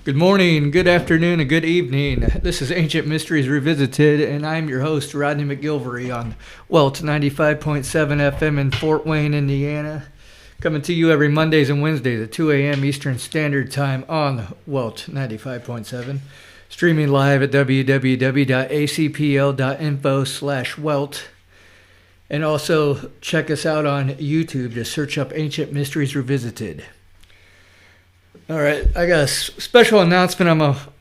Good morning, good afternoon, and good evening. This is Ancient Mysteries Revisited, and I'm your host, Rodney McGilvery, on WELT 95.7 FM in Fort Wayne, Indiana. Coming to you every Mondays and Wednesdays at 2 a.m. Eastern Standard Time on WELT 95.7. Streaming live at www.acpl.info/WELT. And also check us out on YouTube. Just search up Ancient Mysteries Revisited. All right, I got a special announcement I'm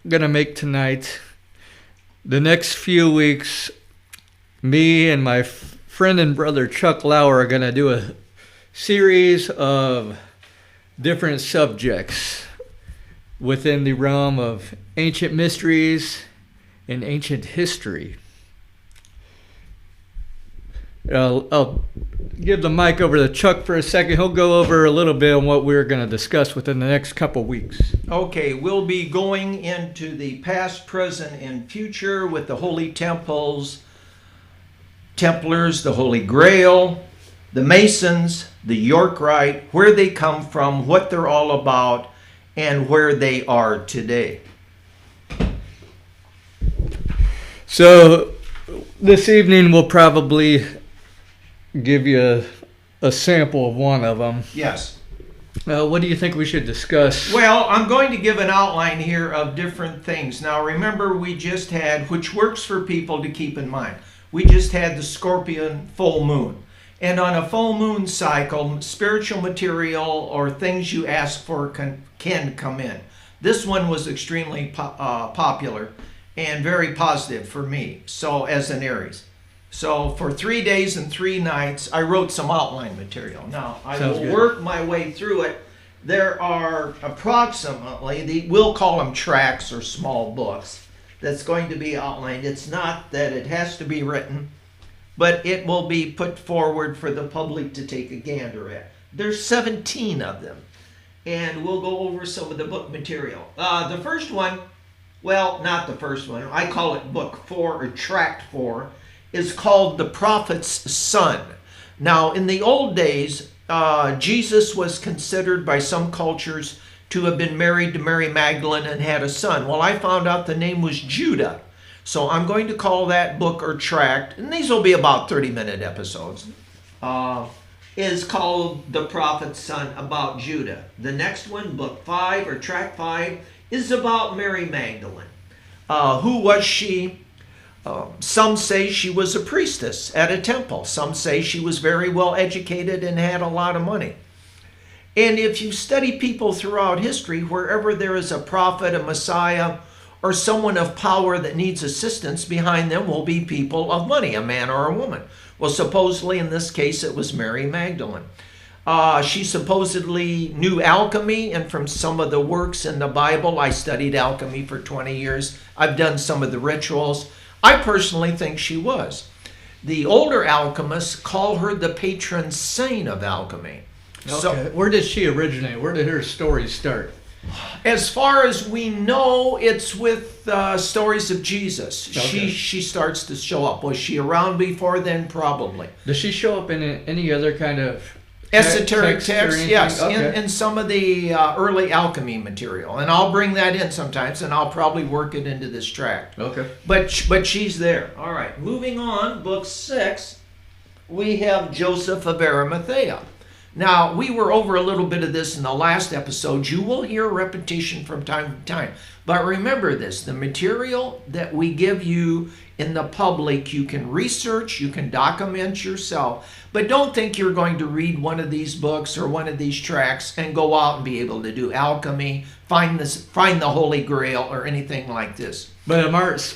going to make tonight. The next few weeks, me and my friend and brother Chuck Lauer are going to do a series of different subjects within the realm of ancient mysteries and ancient history. I'll give the mic over to Chuck for a second. He'll go over a little bit on what we're going to discuss within the next couple weeks. Okay, we'll be going into the past, present, and future with the Holy Temples, Templars, the Holy Grail, the Masons, the York Rite, where they come from, what they're all about, and where they are today. So this evening we'll probably give you a sample of one of them. Yes. What do you think we should discuss? Well, I'm going to give an outline here of different things. Now, remember, we just had, which works for people to keep in mind, we just had the Scorpion full moon. And on a full moon cycle, spiritual material or things you ask for can come in. This one was extremely popular and very positive for me, so as an Aries. So for 3 days and 3 nights, I wrote some outline material. Now, I will work my way through it. There are approximately, we'll call them tracts or small books, that's going to be outlined. It's not that it has to be written, but it will be put forward for the public to take a gander at. There's 17 of them, and we'll go over some of the book material. The first one, well, not the first one, I call it book 4 or tract 4, is called The Prophet's Son. Now, in the old days, Jesus was considered by some cultures to have been married to Mary Magdalene and had a son. Well, I found out the name was Judas. So I'm going to call that book or tract, and these will be about 30-minute episodes, is called The Prophet's Son, about Judah. The next one, book 5 or tract 5, is about Mary Magdalene. Who was she? Some say she was a priestess at a temple. Some say she was very well educated and had a lot of money. And if you study people throughout history, wherever there is a prophet, a Messiah, or someone of power that needs assistance, behind them will be people of money, a man or a woman. Well, supposedly in this case it was Mary Magdalene. She supposedly knew alchemy, and from some of the works in the Bible, I studied alchemy for 20 years. I've done some of the rituals. I personally think she was. The older alchemists call her the patron saint of alchemy. Okay. So, where did she originate? Where did her story start? As far as we know, it's with stories of Jesus. Okay. She starts to show up. Was she around before then? Probably. Does she show up in any other kind of esoteric text? Yes, okay. in some of the early alchemy material, and I'll bring that in sometimes, and I'll probably work it into this tract. Okay. But she's there. All right. Moving on, book 6, we have Joseph of Arimathea. Now, we were over a little bit of this in the last episode. You will hear repetition from time to time. But remember this, the material that we give you in the public, you can research, you can document yourself, but don't think you're going to read one of these books or one of these tracts and go out and be able to do alchemy, find the Holy Grail, or anything like this. But it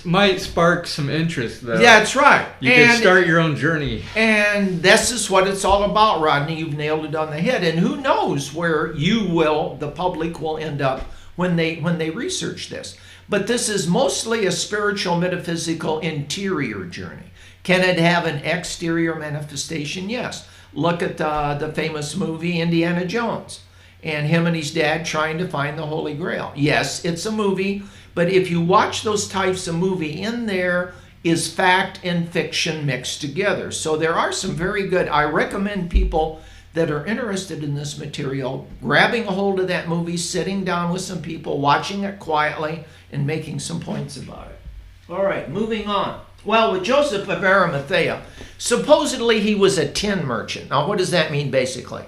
might spark some interest, though. Yeah, that's right. You can start your own journey. And this is what it's all about, Rodney. You've nailed it on the head. And who knows where the public will end up when they research this. But this is mostly a spiritual, metaphysical, interior journey. Can it have an exterior manifestation? Yes. Look at the famous movie Indiana Jones and him and his dad trying to find the Holy Grail. Yes, it's a movie, but if you watch those types of movie, in there is fact and fiction mixed together. So there are some very good, I recommend people that are interested in this material grabbing a hold of that movie, sitting down with some people, watching it quietly, and making some points about it. All right, moving on. Well, with Joseph of Arimathea, supposedly he was a tin merchant. Now, what does that mean basically?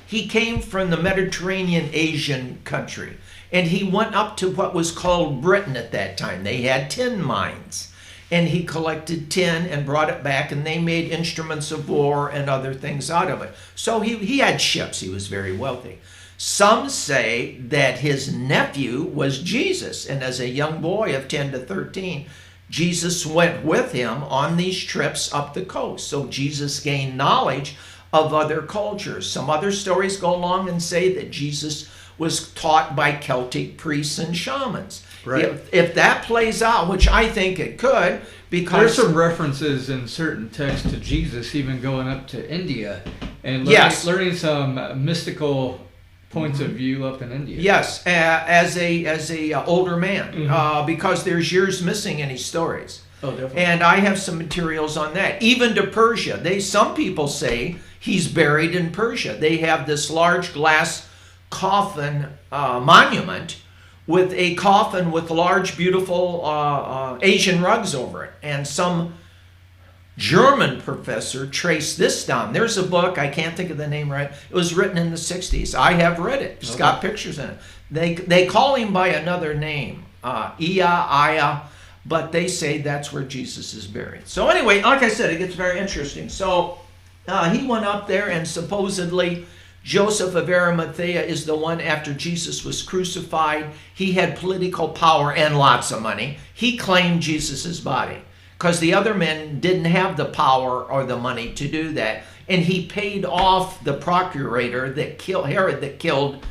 He came from the Mediterranean Asian country, and he went up to what was called Britain at that time. They had tin mines, and he collected tin and brought it back, and they made instruments of war and other things out of it. So he had ships. He was very wealthy. Some say that his nephew was Jesus, and as a young boy of 10 to 13, Jesus went with him on these trips up the coast. So Jesus gained knowledge of other cultures. Some other stories go along and say that Jesus was taught by Celtic priests and shamans. Right. If that plays out, which I think it could, because there's some references in certain texts to Jesus even going up to India and learning some mystical points of view up in India. Yes, as a older man, because there's years missing in his stories. Oh, definitely. And I have some materials on that. Even to Persia, some people say he's buried in Persia. They have this large glass coffin monument with a coffin with large, beautiful Asian rugs over it. And some German professor traced this down. There's a book, I can't think of the name right. It was written in the 60s. I have read it. It's got pictures in it. They call him by another name, Aya, but they say that's where Jesus is buried. So anyway, like I said, it gets very interesting. So he went up there, and supposedly Joseph of Arimathea is the one after Jesus was crucified. He had political power and lots of money. He claimed Jesus's body because the other men didn't have the power or the money to do that. And he paid off the procurator that killed Herod, that killed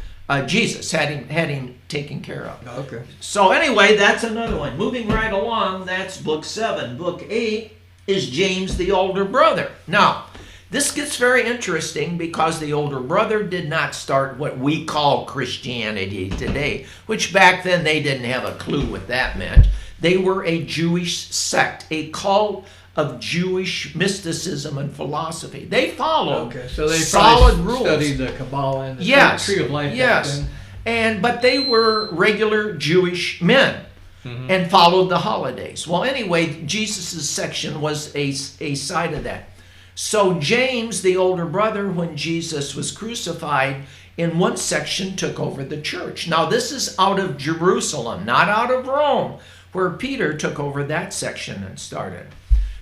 Jesus, had him taken care of. Okay. So anyway, that's another one. Moving right along, that's book 7. Book 8 is James, the older brother. Now, this gets very interesting because the older brother did not start what we call Christianity today, which back then they didn't have a clue what that meant. They were a Jewish sect, a cult of Jewish mysticism and philosophy. They followed solid rules. Studied the Kabbalah and the Tree of Life. Yes, but they were regular Jewish men and followed the holidays. Well, anyway, Jesus' section was a side of that. So James, the older brother, when Jesus was crucified, in one section took over the church. Now, this is out of Jerusalem, not out of Rome, where Peter took over that section and started.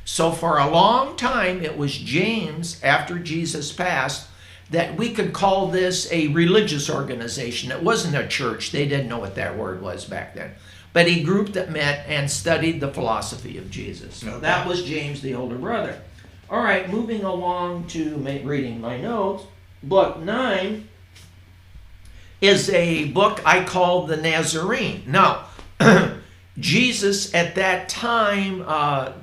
So for a long time, it was James, after Jesus passed, that we could call this a religious organization. It wasn't a church. They didn't know what that word was back then. But a group that met and studied the philosophy of Jesus. So that was James, the older brother. All right, moving along to reading my notes. Book 9 is a book I call the Nazarene. Now, Jesus at that time,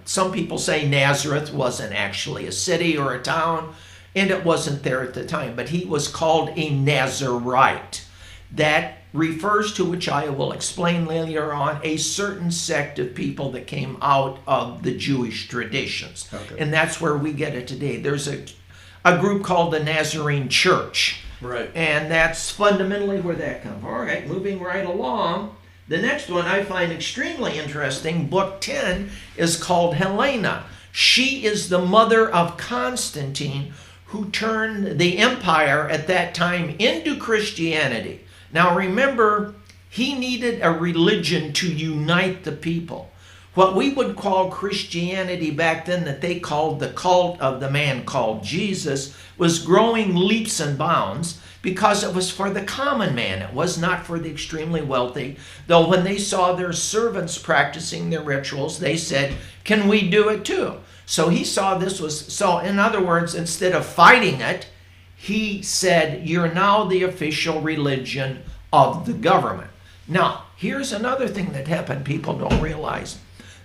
some people say Nazareth wasn't actually a city or a town, and it wasn't there at the time, but he was called a Nazarite. That refers to, which I will explain later on, a certain sect of people that came out of the Jewish traditions. Okay. And that's where we get it today. There's a group called the Nazarene Church. Right. And that's fundamentally where that comes from. All right, moving right along. The next one I find extremely interesting. Book 10 is called Helena. She is the mother of Constantine, who turned the empire at that time into Christianity. Now remember, he needed a religion to unite the people. What we would call Christianity back then, that they called the cult of the man called Jesus, was growing leaps and bounds because it was for the common man. It was not for the extremely wealthy. Though when they saw their servants practicing their rituals, they said, can we do it too? So he saw this was, so in other words, instead of fighting it, he said, you're now the official religion of the government. Now, here's another thing that happened people don't realize.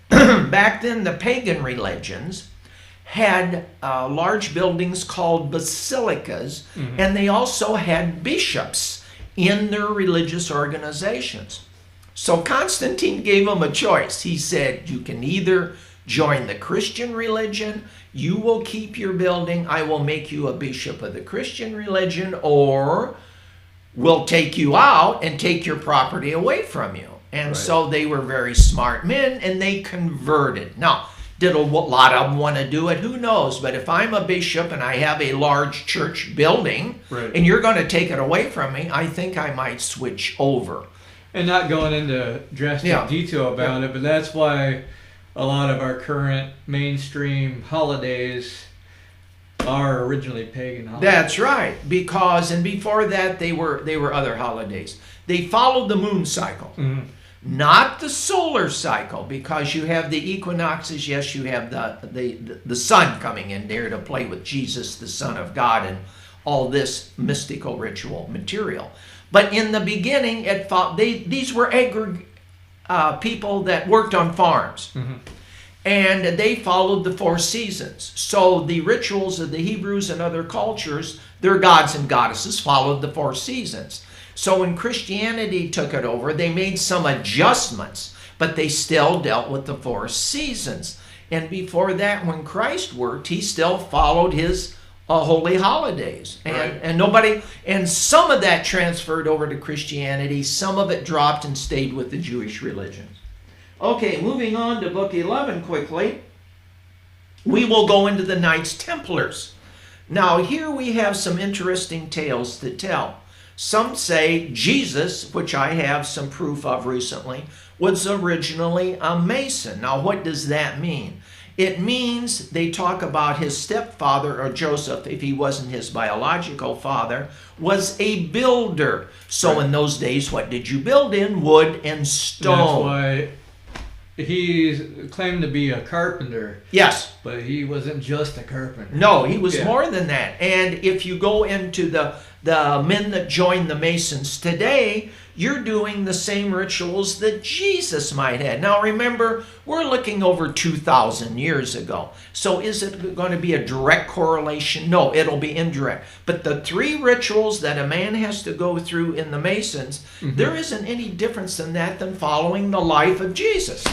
Back then, the pagan religions had large buildings called basilicas, and they also had bishops in their religious organizations. So Constantine gave them a choice. He said, you can either join the Christian religion, You will keep your building. I will make you a bishop of the Christian religion, or we'll take you out and take your property away from you. And so they were very smart men, and they converted. Now, did a lot of them want to do it? Who knows? But if I'm a bishop and I have a large church building, and you're going to take it away from me, I think I might switch over. And not going into drastic detail about it, but that's why a lot of our current mainstream holidays are originally pagan holidays. That's right, because, and before that, they were other holidays. They followed the moon cycle. Not the solar cycle, because you have the equinoxes. Yes, you have the sun coming in there to play with Jesus, the Son of God, and all this mystical ritual material. But in the beginning, these were people that worked on farms. And they followed the 4 seasons. So the rituals of the Hebrews and other cultures, their gods and goddesses followed the 4 seasons. So when Christianity took it over, they made some adjustments, but they still dealt with the 4 seasons. And before that, when Christ worked, he still followed his holy holidays. And some of that transferred over to Christianity. Some of it dropped and stayed with the Jewish religions. Okay, moving on to book 11 quickly. We will go into the Knights Templars. Now, here we have some interesting tales to tell. Some say Jesus, which I have some proof of recently, was originally a Mason. Now, what does that mean? It means they talk about his stepfather, or Joseph, if he wasn't his biological father, was a builder. So in those days, what did you build in? Wood and stone. That's why he claimed to be a carpenter. Yes. But he wasn't just a carpenter. No, he was more than that. And if you go into the men that join the Masons today, you're doing the same rituals that Jesus might have. Now remember, we're looking over 2,000 years ago. So is it going to be a direct correlation? No, it'll be indirect. But the 3 rituals that a man has to go through in the Masons, there isn't any difference in that than following the life of Jesus.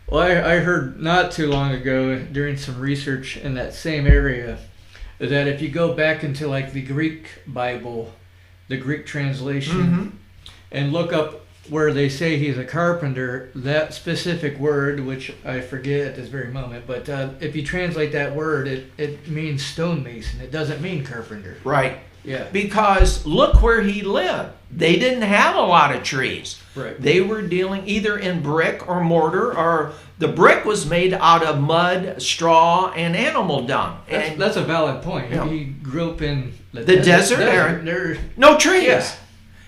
Well, I heard not too long ago during some research in that same area that if you go back into like the Greek Bible, the Greek translation, and look up where they say he's a carpenter, that specific word, which I forget at this very moment, but if you translate that word, it means stonemason. It doesn't mean carpenter. Right. Yeah. Because look where he lived. They didn't have a lot of trees. Right. They were dealing either in brick or mortar, or the brick was made out of mud, straw, and animal dung. That's a valid point. Yeah. He grew up in the desert. There no trees. Yeah.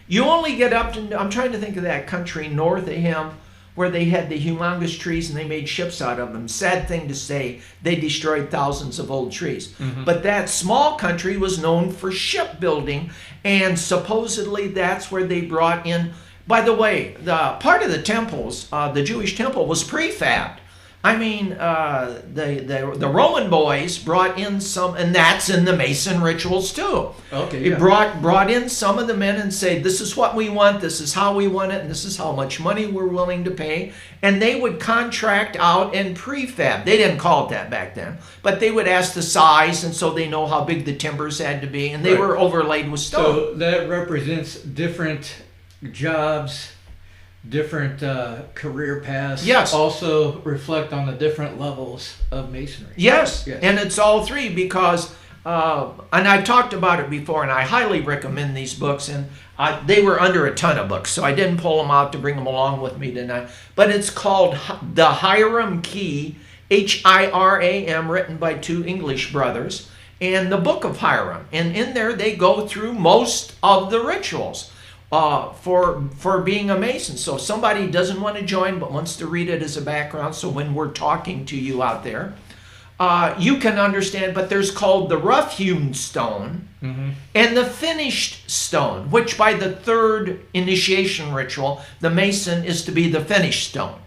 You only get up to, I'm trying to think of that country north of him where they had the humongous trees and they made ships out of them. Sad thing to say, they destroyed thousands of old trees. But that small country was known for shipbuilding, and supposedly that's where they brought in, by the way, the part of the temples, the Jewish temple was prefabbed. I mean, the Roman boys brought in some, and that's in the Mason rituals too. Okay. It brought in some of the men and say, this is what we want, this is how we want it, and this is how much money we're willing to pay. And they would contract out and prefab. They didn't call it that back then, but they would ask the size, and so they know how big the timbers had to be, and they were overlaid with stone. So that represents different jobs, different career paths. Yes. Also reflect on the different levels of masonry. Yes. And it's all 3 because, and I've talked about it before, and I highly recommend these books, and they were under a ton of books, so I didn't pull them out to bring them along with me tonight. But it's called The Hiram Key, Hiram, written by 2 English brothers, and the Book of Hiram. And in there they go through most of the rituals. For being a Mason. So if somebody doesn't want to join but wants to read it as a background, so when we're talking to you out there, you can understand. But there's called the rough-hewn stone and the finished stone, which by the 3rd initiation ritual, the Mason is to be the finished stone.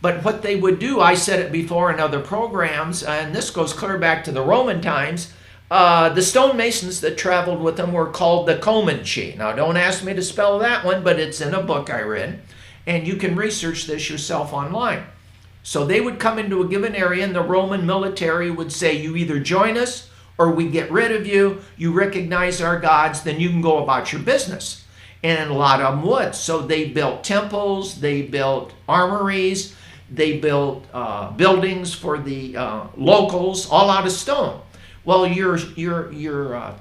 But what they would do, I said it before in other programs, and this goes clear back to the Roman times, the stonemasons that traveled with them were called the Comanche. Now, don't ask me to spell that one, but it's in a book I read, and you can research this yourself online. So they would come into a given area, and the Roman military would say, you either join us or we get rid of you. You recognize our gods, then you can go about your business. And a lot of them would. So they built temples, they built armories, they built buildings for the locals, all out of stone. Well, your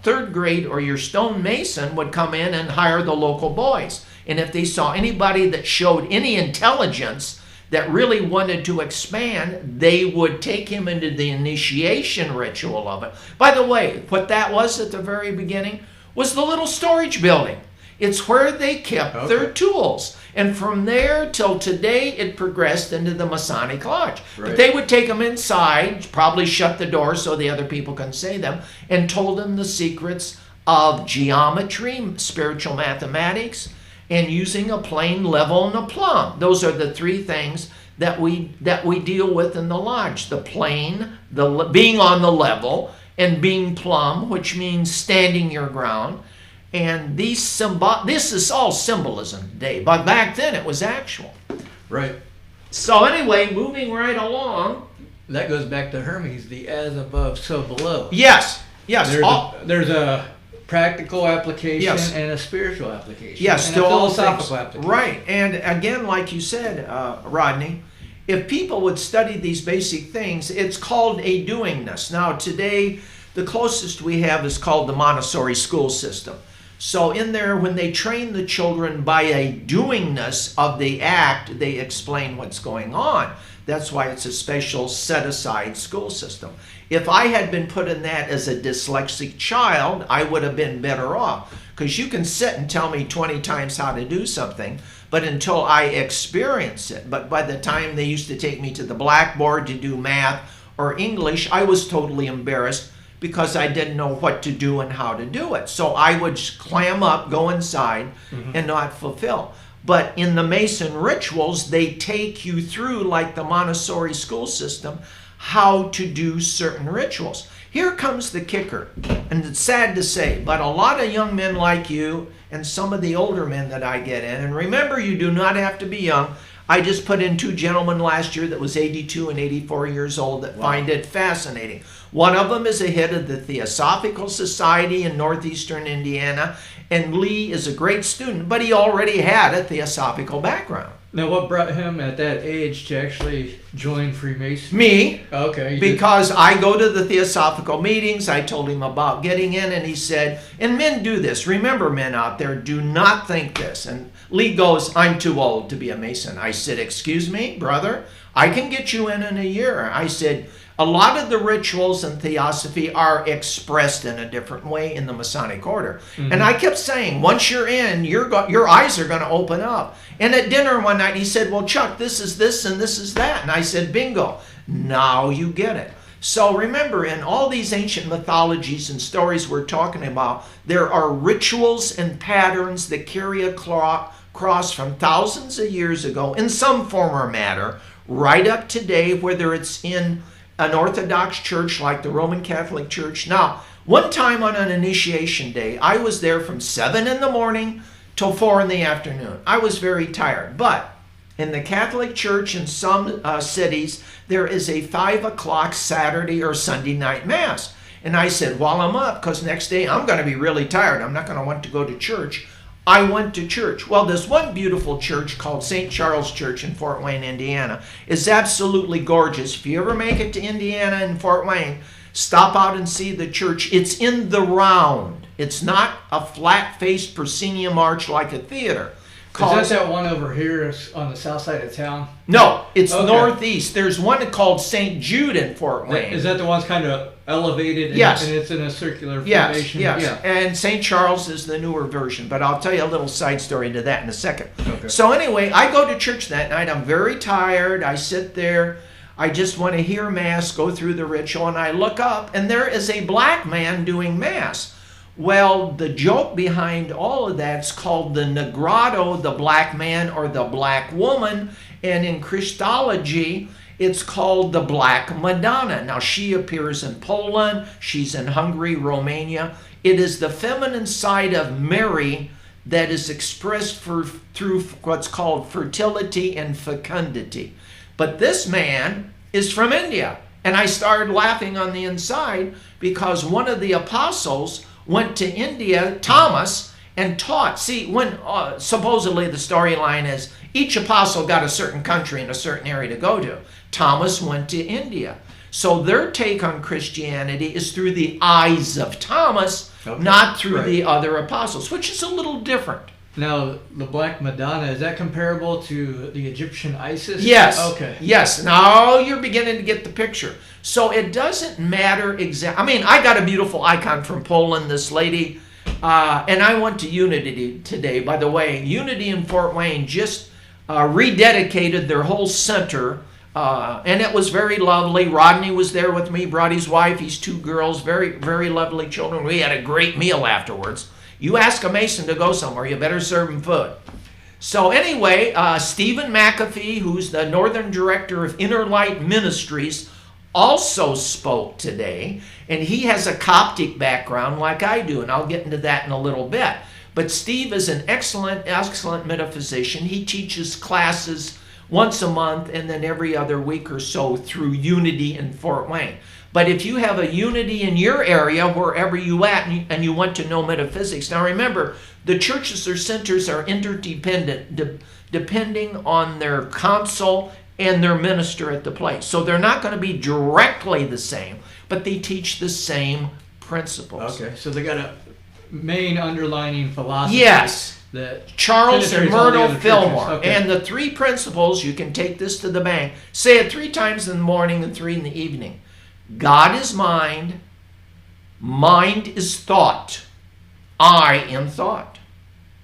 third grade or your stonemason would come in and hire the local boys. And if they saw anybody that showed any intelligence that really wanted to expand, they would take him into the initiation ritual of it. By the way, what that was at the very beginning was the little storage building. It's where they kept their tools. And from there till today, it progressed into the Masonic Lodge. Right. But they would take them inside, probably shut the door so the other people couldn't say them, and told them the secrets of geometry, spiritual mathematics, and using a plane, level, and a plumb. Those are the three things that we deal with in the lodge. The plane, being on the level, and being plumb, which means standing your ground. And this is all symbolism today, but back then it was actual. Right. So anyway, moving right along. That goes back to Hermes, the as above, so below. Yes. There's a practical application and a spiritual application. Yes, and a philosophical application. Right. And again, like you said, Rodney, if people would study these basic things, it's called a doingness. Now today, the closest we have is called the Montessori school system. So in there, when they train the children by a doingness of the act, they explain what's going on. That's why it's a special set-aside school system. If I had been put in that as a dyslexic child, I would have been better off. Because you can sit and tell me 20 times how to do something, but until I experience it. But by the time they used to take me to the blackboard to do math or English, I was totally embarrassed because I didn't know what to do and how to do it. So I would clam up, go inside, and not fulfill. But in the Mason rituals, they take you through, like the Montessori school system, how to do certain rituals. Here comes the kicker, and it's sad to say, but a lot of young men like you and some of the older men that I get in, and remember, you do not have to be young. I just put in 2 gentlemen last year that was 82 and 84 years old that find it fascinating. One of them is a head of the Theosophical Society in northeastern Indiana, and Lee is a great student, but he already had a theosophical background. Now, what brought him at that age to actually join Freemasonry? Me. Okay. Because I go to the theosophical meetings. I told him about getting in, and he said, and men do this. Remember, men out there, do not think this. And Lee goes, I'm too old to be a Mason. I said, excuse me, brother? I can get you in a year. I said, a lot of the rituals in theosophy are expressed in a different way in the Masonic order. And I kept saying, once you're in, your eyes are going to open up. And at dinner one night, he said, well, Chuck, this is this and this is that. And I said, bingo, now you get it. So remember, in all these ancient mythologies and stories we're talking about, there are rituals and patterns that carry across from thousands of years ago in some form or matter, right up today, whether it's in an Orthodox church like the Roman Catholic Church. Now, one time on an initiation day, I was there from 7 in the morning till 4 in the afternoon. I was very tired, but in the Catholic Church in some cities, there is a 5 o'clock Saturday or Sunday night Mass. And I said, while I'm up, because next day I'm going to be really tired, I'm not going to want to go to church, I went to church. Well, this one beautiful church called St. Charles Church in Fort Wayne, Indiana, is absolutely gorgeous. If you ever make it to Indiana and Fort Wayne, stop out and see the church. It's in the round. It's not a flat-faced proscenium arch like a theater. Is that one over here on the south side of town? No, it's northeast. There's one called St. Jude in Fort Wayne. Is that the one that's kind of elevated? Yes. And it's in a circular formation? Yes. Yeah. And St. Charles is the newer version, but I'll tell you a little side story to that in a second. Okay. So anyway, I go to church that night. I'm very tired. I sit there. I just want to hear Mass, go through the ritual, and I look up, and there is a black man doing Mass. Well, the joke behind all of that's called the Negrado, the black man or the black woman, and in Christology, it's called the Black Madonna. Now, she appears in Poland, she's in Hungary, Romania. It is the feminine side of Mary that is expressed through what's called fertility and fecundity. But this man is from India. And I started laughing on the inside because one of the apostles went to India, Thomas, and taught. See, when supposedly the storyline is each apostle got a certain country and a certain area to go to. Thomas went to India. So their take on Christianity is through the eyes of Thomas, not through the other apostles, which is a little different. Now, the Black Madonna, is that comparable to the Egyptian Isis? Yes. Okay. Yes. Now you're beginning to get the picture. So it doesn't matter exactly. I mean, I got a beautiful icon from Poland, this lady, and I went to Unity today. By the way, Unity in Fort Wayne just rededicated their whole center, and it was very lovely. Rodney was there with me, brought his wife, his 2 girls, very, very lovely children. We had a great meal afterwards. You ask a Mason to go somewhere, you better serve him food. So anyway, Stephen McAfee, who's the Northern Director of Inner Light Ministries, also spoke today, and he has a Coptic background like I do, and I'll get into that in a little bit. But Steve is an excellent metaphysician. He teaches classes once a month and then every other week or so through Unity in Fort Wayne. But if you have a Unity in your area, wherever you at, and you want to know metaphysics, now remember, the churches or centers are interdependent, depending on their council and their minister at the place. So they're not going to be directly the same, but they teach the same principles. Okay, so they got a main underlining philosophy. Yes. That Charles and Myrtle Fillmore. Okay. And the 3 principles, you can take this to the bank. Say it 3 times in the morning and 3 in the evening. God is mind. Mind is thought. I am thought.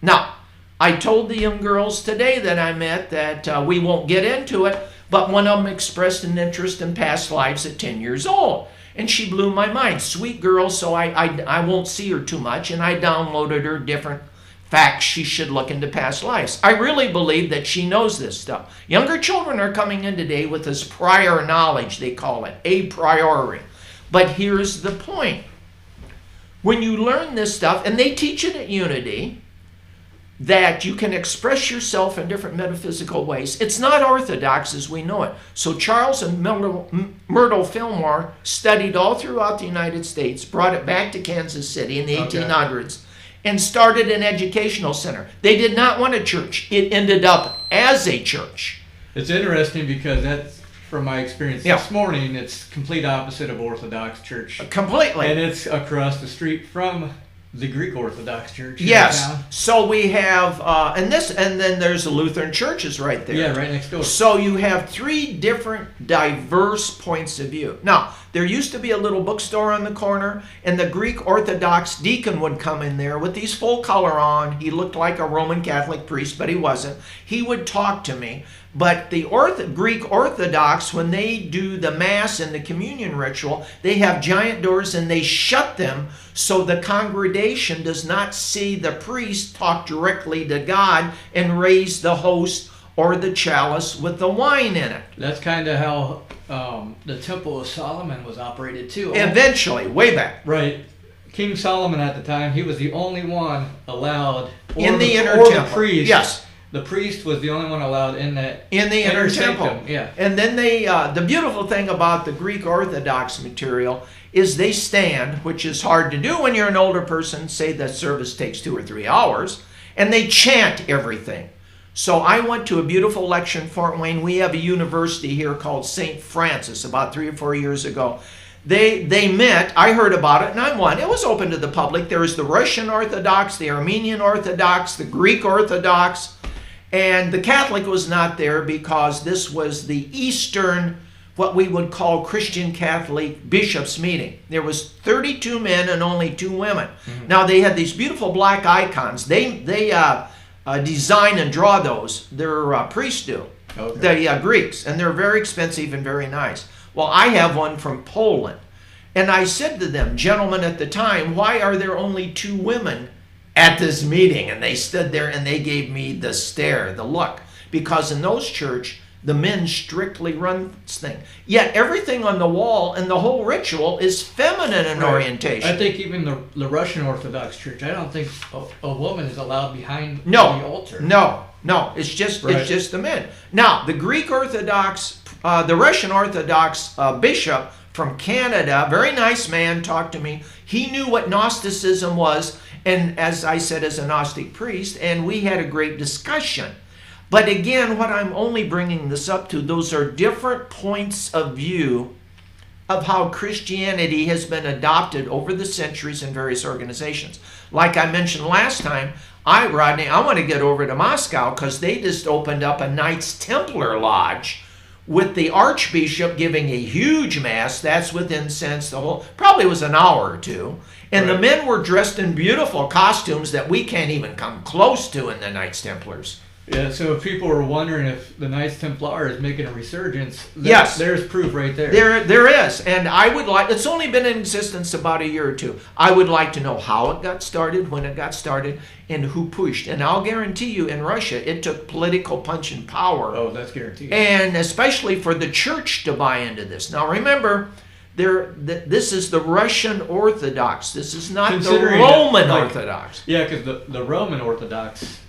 Now, I told the young girls today that I met that we won't get into it, but one of them expressed an interest in past lives at 10 years old. And she blew my mind. Sweet girl, so I won't see her too much, and I downloaded her different facts she should look into past lives. I really believe that she knows this stuff. Younger children are coming in today with this prior knowledge, they call it, a priori. But here's the point. When you learn this stuff, and they teach it at Unity, that you can express yourself in different metaphysical ways. It's not orthodox as we know it. So Charles and Myrtle Fillmore studied all throughout the United States, brought it back to Kansas City in the 1800s, and started an educational center. They did not want a church. It ended up as a church. It's interesting because that's, from my experience this morning, it's complete opposite of Orthodox Church. Completely. And it's across the street from the Greek Orthodox Church. Yes. So we have, and then there's the Lutheran churches right there. Yeah, right next door. So you have 3 different diverse points of view. Now, there used to be a little bookstore on the corner, and the Greek Orthodox deacon would come in there with these full color on. He looked like a Roman Catholic priest, but he wasn't. He would talk to me. But the Greek Orthodox, when they do the Mass and the communion ritual, they have giant doors and they shut them so the congregation does not see the priest talk directly to God and raise the host or the chalice with the wine in it. That's kind of how the Temple of Solomon was operated too. Eventually, way back. Right. King Solomon at the time, he was the only one allowed in the inner temple. The priest. Yes. The priest was the only one allowed in the inner temple. Yeah. And then they, the beautiful thing about the Greek Orthodox material is they stand, which is hard to do when you're an older person, say that service takes 2 or 3 hours, and they chant everything. So I went to a beautiful lecture in Fort Wayne. We have a university here called St. Francis about 3 or 4 years ago. They met, I heard about it, and I won. It was open to the public. There was the Russian Orthodox, the Armenian Orthodox, the Greek Orthodox, and the Catholic was not there because this was the Eastern, what we would call Christian Catholic bishops meeting. There was 32 men and only 2 women. Mm-hmm. Now they had these beautiful black icons. They design and draw those. Their priests do, the Greeks, and they're very expensive and very nice. Well, I have one from Poland, and I said to them, gentlemen at the time, why are there only 2 women at this meeting? And they stood there and they gave me the stare, the look, because in those church, the men strictly run this thing. Yet everything on the wall and the whole ritual is feminine in orientation. I think even the Russian Orthodox Church, I don't think a woman is allowed behind the altar. No, it's just the men. Now, the Greek Orthodox the Russian Orthodox bishop from Canada, very nice man, talked to me. He knew what Gnosticism was, and as I said, as a Gnostic priest, and we had a great discussion. But again, what I'm only bringing this up to, those are different points of view of how Christianity has been adopted over the centuries in various organizations. Like I mentioned last time, Rodney, I want to get over to Moscow because they just opened up a Knights Templar Lodge with the Archbishop giving a huge mass. That's with incense, the whole, probably was an hour or two. And the men were dressed in beautiful costumes that we can't even come close to in the Knights Templars. Yeah, so if people were wondering if the Knights Templar is making a resurgence, yes, there's proof right there. There is, and I would like, it's only been in existence about a year or two. I would like to know how it got started, when it got started, and who pushed. And I'll guarantee you, in Russia, it took political punch and power. Oh, that's guaranteed. And especially for the church to buy into this. Now remember, this is the Russian Orthodox. This is not the Roman Orthodox. Yeah, because the Roman Orthodox,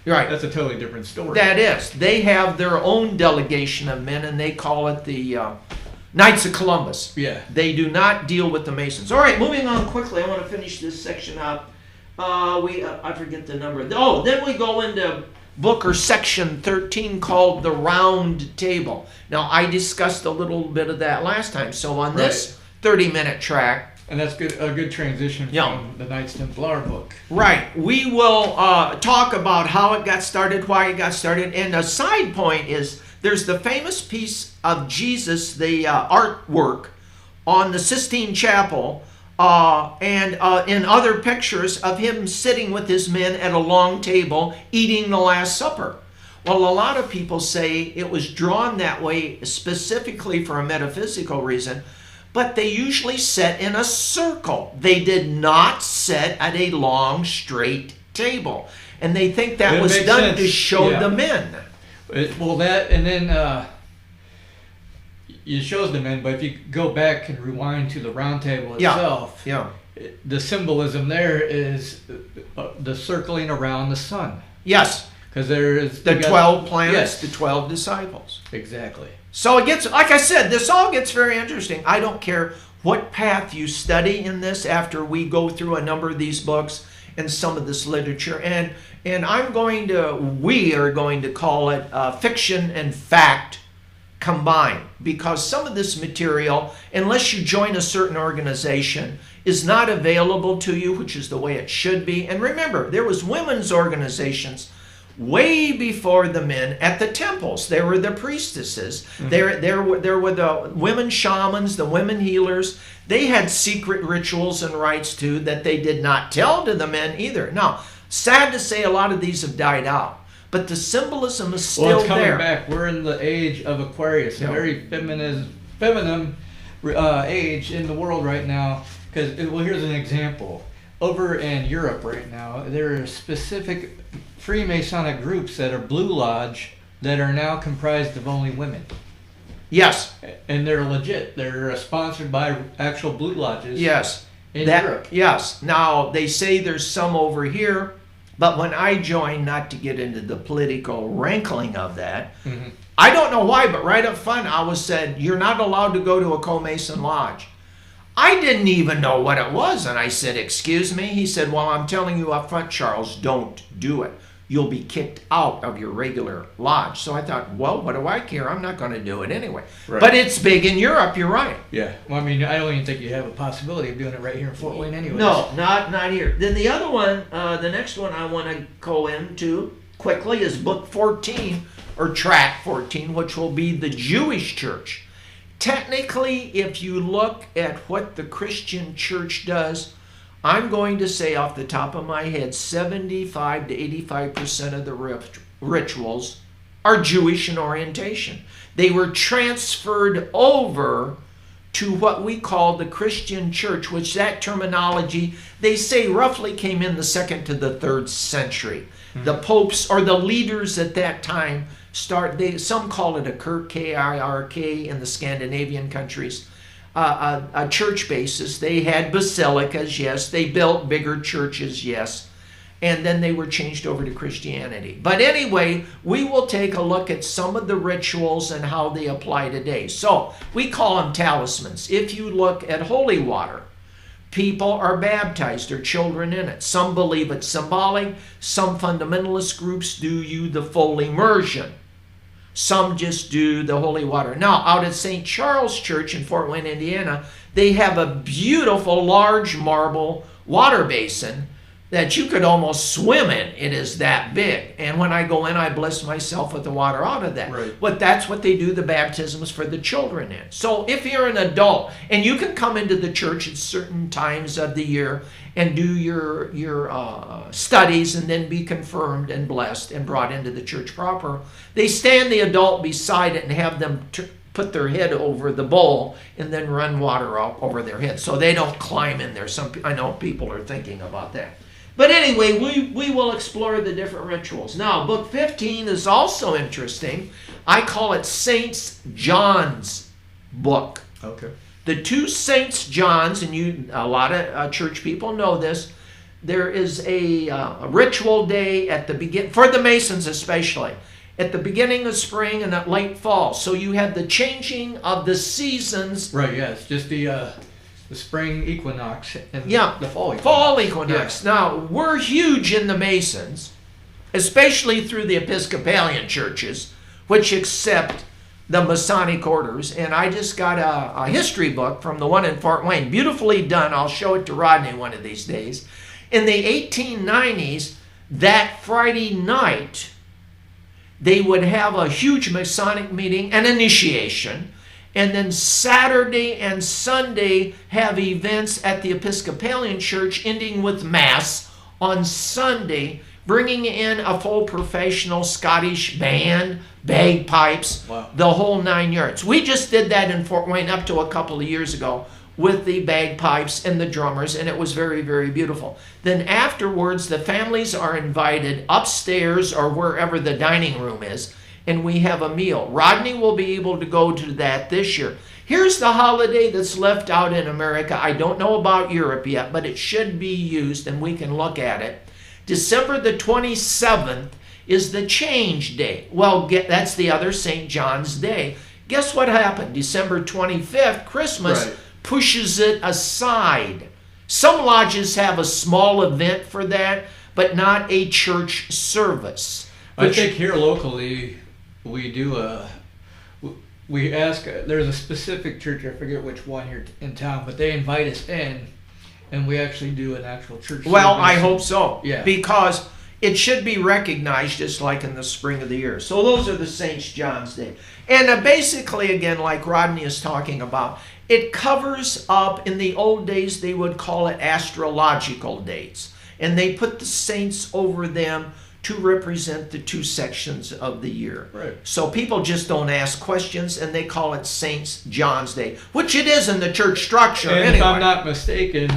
right, that's a totally different story. That is. They have their own delegation of men, and they call it the Knights of Columbus. Yeah. They do not deal with the Masons. All right, moving on quickly. I want to finish this section up. I forget the number. Oh, then we go into book or section 13 called the Round Table. Now, I discussed a little bit of that last time. So on this 30-minute track, and that's a good transition from the Knights Templar book. Right. We will talk about how it got started, why it got started. And a side point is there's the famous piece of Jesus, the artwork on the Sistine Chapel, and in other pictures of him sitting with his men at a long table eating the Last Supper. Well, a lot of people say it was drawn that way specifically for a metaphysical reason, but they usually sat in a circle. They did not sit at a long, straight table. And they think that was done to show the men. Well, that, and then it shows the men, but if you go back and rewind to the round table itself, the symbolism there is the circling around the sun. Yes. Because there is the 12 planets, the 12 disciples. Exactly. So it gets, like I said, this all gets very interesting. I don't care what path you study in this after we go through a number of these books and some of this literature. And we are going to call it fiction and fact combined, because some of this material, unless you join a certain organization, is not available to you, which is the way it should be. And remember, there was women's organizations way before the men at the temples. There were the priestesses. Mm-hmm. There were the women shamans, the women healers. They had secret rituals and rites too that they did not tell to the men either. Now, sad to say, a lot of these have died out, but the symbolism is still there. Well, it's coming back. We're in the age of Aquarius, a very feminine age in the world right now. Because, well, here's an example. Over in Europe right now, there are specific Freemasonic groups that are Blue Lodge that are now comprised of only women. Yes. And they're legit. They're sponsored by actual Blue Lodges. Yes. In Europe. Yes. Now, they say there's some over here, but when I joined, not to get into the political rankling of that, I don't know why, but right up front, I was said, you're not allowed to go to a co-Mason lodge. I didn't even know what it was, and I said, excuse me? He said, well, I'm telling you up front, Charles, don't do it. You'll be kicked out of your regular lodge. So I thought, well, what do I care? I'm not going to do it anyway. Right. But it's big in Europe, you're right. Yeah. Well, I mean, I don't even think you have a possibility of doing it right here in Fort Wayne anyway. No, not here. Then the other one, the next one I want to go into quickly is book 14, or track 14, which will be the Jewish church. Technically, if you look at what the Christian church does, I'm going to say off the top of my head, 75 to 85% of the rituals are Jewish in orientation. They were transferred over to what we call the Christian church, which that terminology, they say roughly came in the 2nd to the 3rd century. Mm-hmm. The popes or the leaders at that time some call it a kirk, K-I-R-K, in the Scandinavian countries. A church basis. They had basilicas, yes. They built bigger churches, yes. and then they were changed over to Christianity. But anyway, we will take a look at some of the rituals and how they apply today. So we call them talismans. If you look at holy water, people are baptized, their children in it. Some believe it's symbolic. Some fundamentalist groups do the full immersion. Some just do the holy water. Now, out at St. Charles Church in Fort Wayne, Indiana, they have a beautiful large marble water basin that you could almost swim in. It is that big. And when I go in, I bless myself with the water out of that. Right. But that's what they do the baptisms for the children in. So if you're an adult, and you can come into the church at certain times of the year and do your studies and then be confirmed and blessed and brought into the church proper, they stand the adult beside it and have them put their head over the bowl and then run water out over their head so they don't climb in there. I know people are thinking about that. But anyway, we will explore the different rituals. Now, book 15 is also interesting. I call it Saint John's book. Okay. The two Saint Johns, and a lot of church people know this, there is a ritual day at the begin for the Masons especially, at the beginning of spring and at late fall. So you have the changing of the seasons. Right, yeah, it's just the spring equinox and the fall equinox. Fall equinox. Yeah. Now, we're huge in the Masons, especially through the Episcopalian churches, which accept the Masonic orders. And I just got a history book from the one in Fort Wayne. Beautifully done. I'll show it to Rodney one of these days. In the 1890s, that Friday night, they would have a huge Masonic meeting and initiation. And then Saturday and Sunday have events at the Episcopalian Church, ending with Mass on Sunday, bringing in a full professional Scottish band, bagpipes, wow, the whole 9 yards. We just did that in Fort Wayne up to a couple of years ago with the bagpipes and the drummers, and it was very, very beautiful. Then afterwards, the families are invited upstairs or wherever the dining room is, and we have a meal. Rodney will be able to go to that this year. Here's the holiday that's left out in America. I don't know about Europe yet, but it should be used, and we can look at it. December the 27th is the Change Day. Well, that's the other St. John's Day. Guess what happened? December 25th, Christmas, right, pushes it aside. Some lodges have a small event for that, but not a church service. I think here locally, we do we ask, there's a specific church, I forget which one here in town, but they invite us in, and we actually do an actual church Well, service. I hope so. Yeah. Because it should be recognized just like in the spring of the year. So those are the St. John's Day. And basically, again, like Rodney is talking about, it covers up, in the old days, they would call it astrological dates. And they put the saints over them to represent the two sections of the year. Right. So people just don't ask questions, and they call it St. John's Day, which it is in the church structure And anyway. if I'm not mistaken,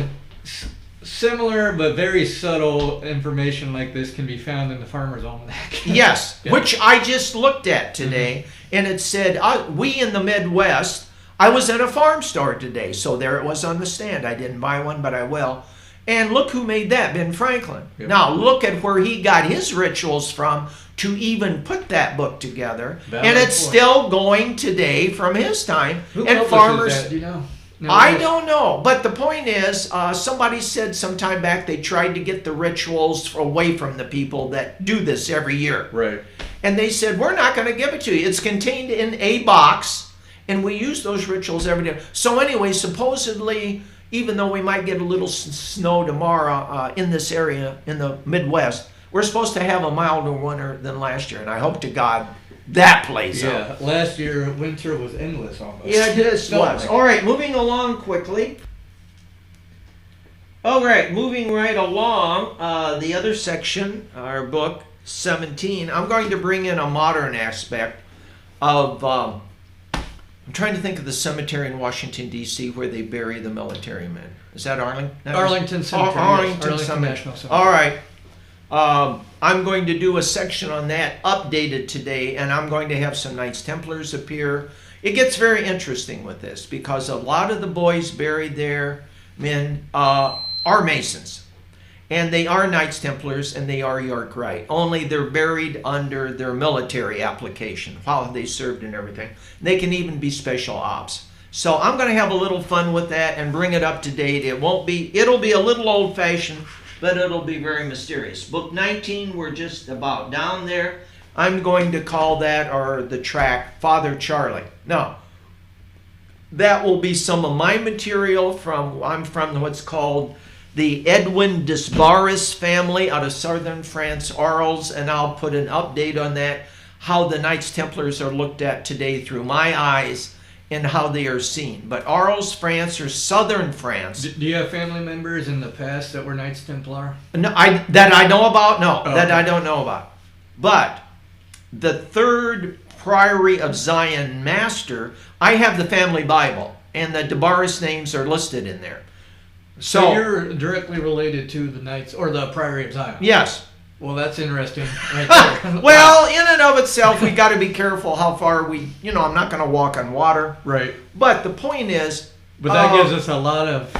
similar but very subtle information like this can be found in the Farmer's Almanac. Yes, Yeah. which I just looked at today, and it said, we in the Midwest, I was at a farm store today, so there it was on the stand. I didn't buy one, but I will. And look who made that, Ben Franklin. Yep. Now, look at where he got his rituals from to even put that book together. Valid and it's point. still going today from his time. Who and publishes farmers, that? Do you know? No, I don't know. But the point is, somebody said some time back they tried to get the rituals away from the people that do this every year. Right. And they said, we're not going to give it to you. It's contained in a box, and we use those rituals every day. So anyway, supposedly, even though we might get a little snow tomorrow in this area in the Midwest, we're supposed to have a milder winter than last year. And I hope to God that plays out. Yeah, last year winter was endless almost. Yeah, it was. Like All right, moving along quickly. All right, moving right along, the other section, our book, 17, I'm going to bring in a modern aspect of, I'm trying to think of the cemetery in Washington, D.C. where they bury the military men. Is that Arlington? Arlington Cemetery. Arlington Arlington Cemetery. National Cemetery. All right. I'm going to do a section on that, updated today, and I'm going to have some Knights Templars appear. It gets very interesting with this because a lot of the boys buried there, men, are Masons. And they are Knights Templars, and they are York Rite. Only they're buried under their military application, how they served and everything. They can even be special ops. So I'm going to have a little fun with that and bring it up to date. It'll be a little old-fashioned, but it'll be very mysterious. Book 19, we're just about down there. I'm going to call that, or the track, Father Charlie. Now, that will be some of my material I'm from what's called the Edwin Desbarres family out of southern France, Arles, and I'll put an update on that, how the Knights Templars are looked at today through my eyes and how they are seen. But Arles, France, or southern France. Do you have family members in the past that were Knights Templar? No, that I know about? No, oh, that okay. I don't know about. But the third Priory of Zion master, I have the family Bible, and the Desbarres names are listed in there. So you're directly related to the Knights, or the Priory of Zion? Yes. Well, that's interesting right there. Well, in and of itself, we got to be careful how far I'm not going to walk on water. Right. But the point is... But that gives us a lot of...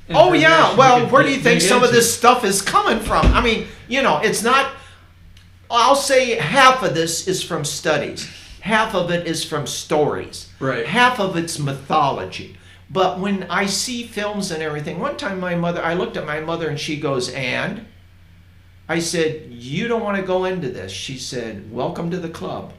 Oh, yeah. Well, where do you think some of this stuff is coming from? I mean, it's not... I'll say half of this is from studies. Half of it is from stories. Right. Half of it's mythology. But when I see films and everything, one time I looked at my mother and she goes, and? I said, you don't want to go into this. She said, welcome to the club.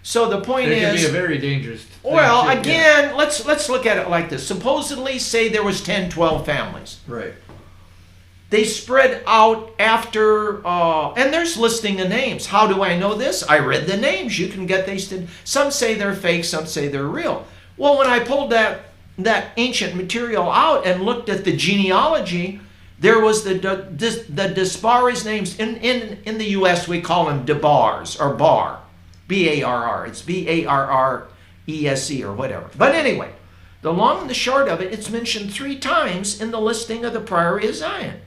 So the point is... It can be a very dangerous thing. Well, again, let's look at it like this. Supposedly, say there was 10, 12 families. Right. They spread out after, and there's listing the names. How do I know this? I read the names. You can get these. Some say they're fake, some say they're real. Well, when I pulled that ancient material out and looked at the genealogy, there was the Desbarres names. In the U.S., we call them DeBars, or Bar. B-A-R-R. It's B-A-R-R-E-S-E or whatever. But anyway, the long and the short of it, it's mentioned 3 times in the listing of the Priory of Zion.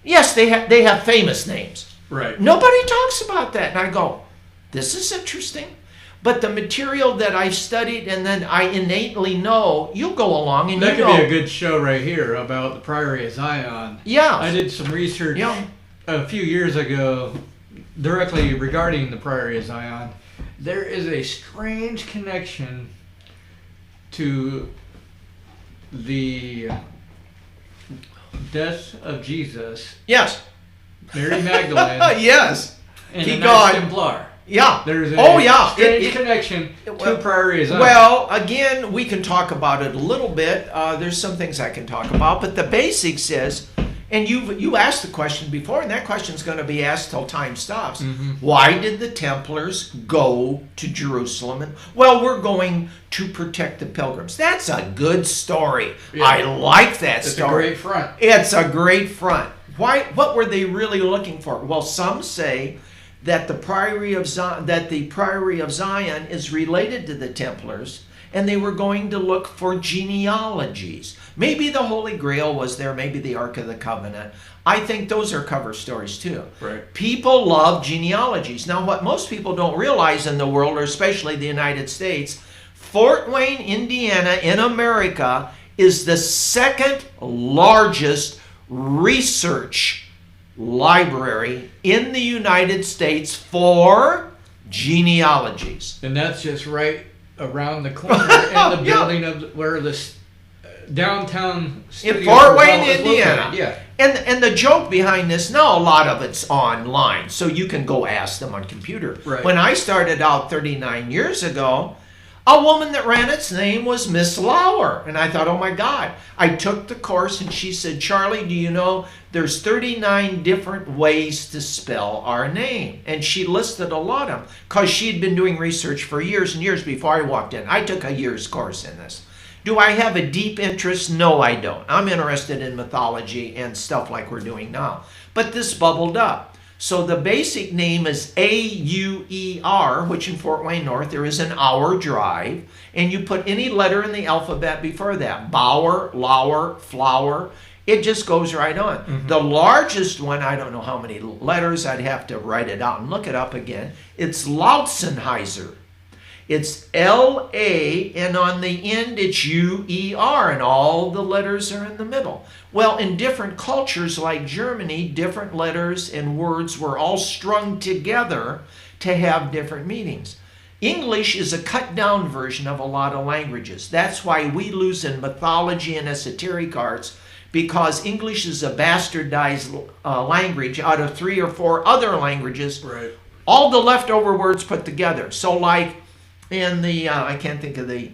Yes, they have famous names. Right. Nobody talks about that. And I go, this is interesting. But the material that I've studied and then I innately know, you'll go along and that could be a good show right here about the Priory of Zion. Yeah. I did some research a few years ago directly regarding the Priory of Zion. There is a strange connection to the death of Jesus. Yes. Mary Magdalene. Yes. And the Knights Templar. Yeah. There's a strange connection to Priory of Zion. Well, again, we can talk about it a little bit. There's some things I can talk about, but the basics is, and you asked the question before, and that question's going to be asked till time stops. Mm-hmm. Why did the Templars go to Jerusalem? Well, we're going to protect the pilgrims. That's a good story. Yeah. I like that story. It's a great front. It's a great front. Why? What were they really looking for? Well, some say that the Priory of Zion is related to the Templars, and they were going to look for genealogies. Maybe the Holy Grail was there, maybe the Ark of the Covenant. I think those are cover stories too. Right. People love genealogies. Now, what most people don't realize in the world, or especially the United States, Fort Wayne, Indiana, in America, is the second largest research library in the United States for genealogies. And that's just right around the corner in the building of where the downtown in Fort Wayne, Indiana. Yeah. And the joke behind this, now a lot of it's online, so you can go ask them on computer. Right. When I started out 39 years ago, a woman that ran its name was Miss Lauer. And I thought, oh my God. I took the course and she said, Charlie, do you know there's 39 different ways to spell our name? And she listed a lot of them because she'd been doing research for years and years before I walked in. I took a year's course in this. Do I have a deep interest? No, I don't. I'm interested in mythology and stuff like we're doing now. But this bubbled up. So the basic name is A-U-E-R, which in Fort Wayne North, there is an hour drive. And you put any letter in the alphabet before that. Bauer, Lauer, Flower. It just goes right on. Mm-hmm. The largest one, I don't know how many letters. I'd have to write it out and look it up again. It's Lautzenheiser. It's L-A, and on the end it's U-E-R, and all the letters are in the middle. Well, in different cultures like Germany, different letters and words were all strung together to have different meanings. English is a cut-down version of a lot of languages. That's why we lose in mythology and esoteric arts, because English is a bastardized language out of 3 or 4 other languages. Right. All the leftover words put together. So like in the, I can't think of the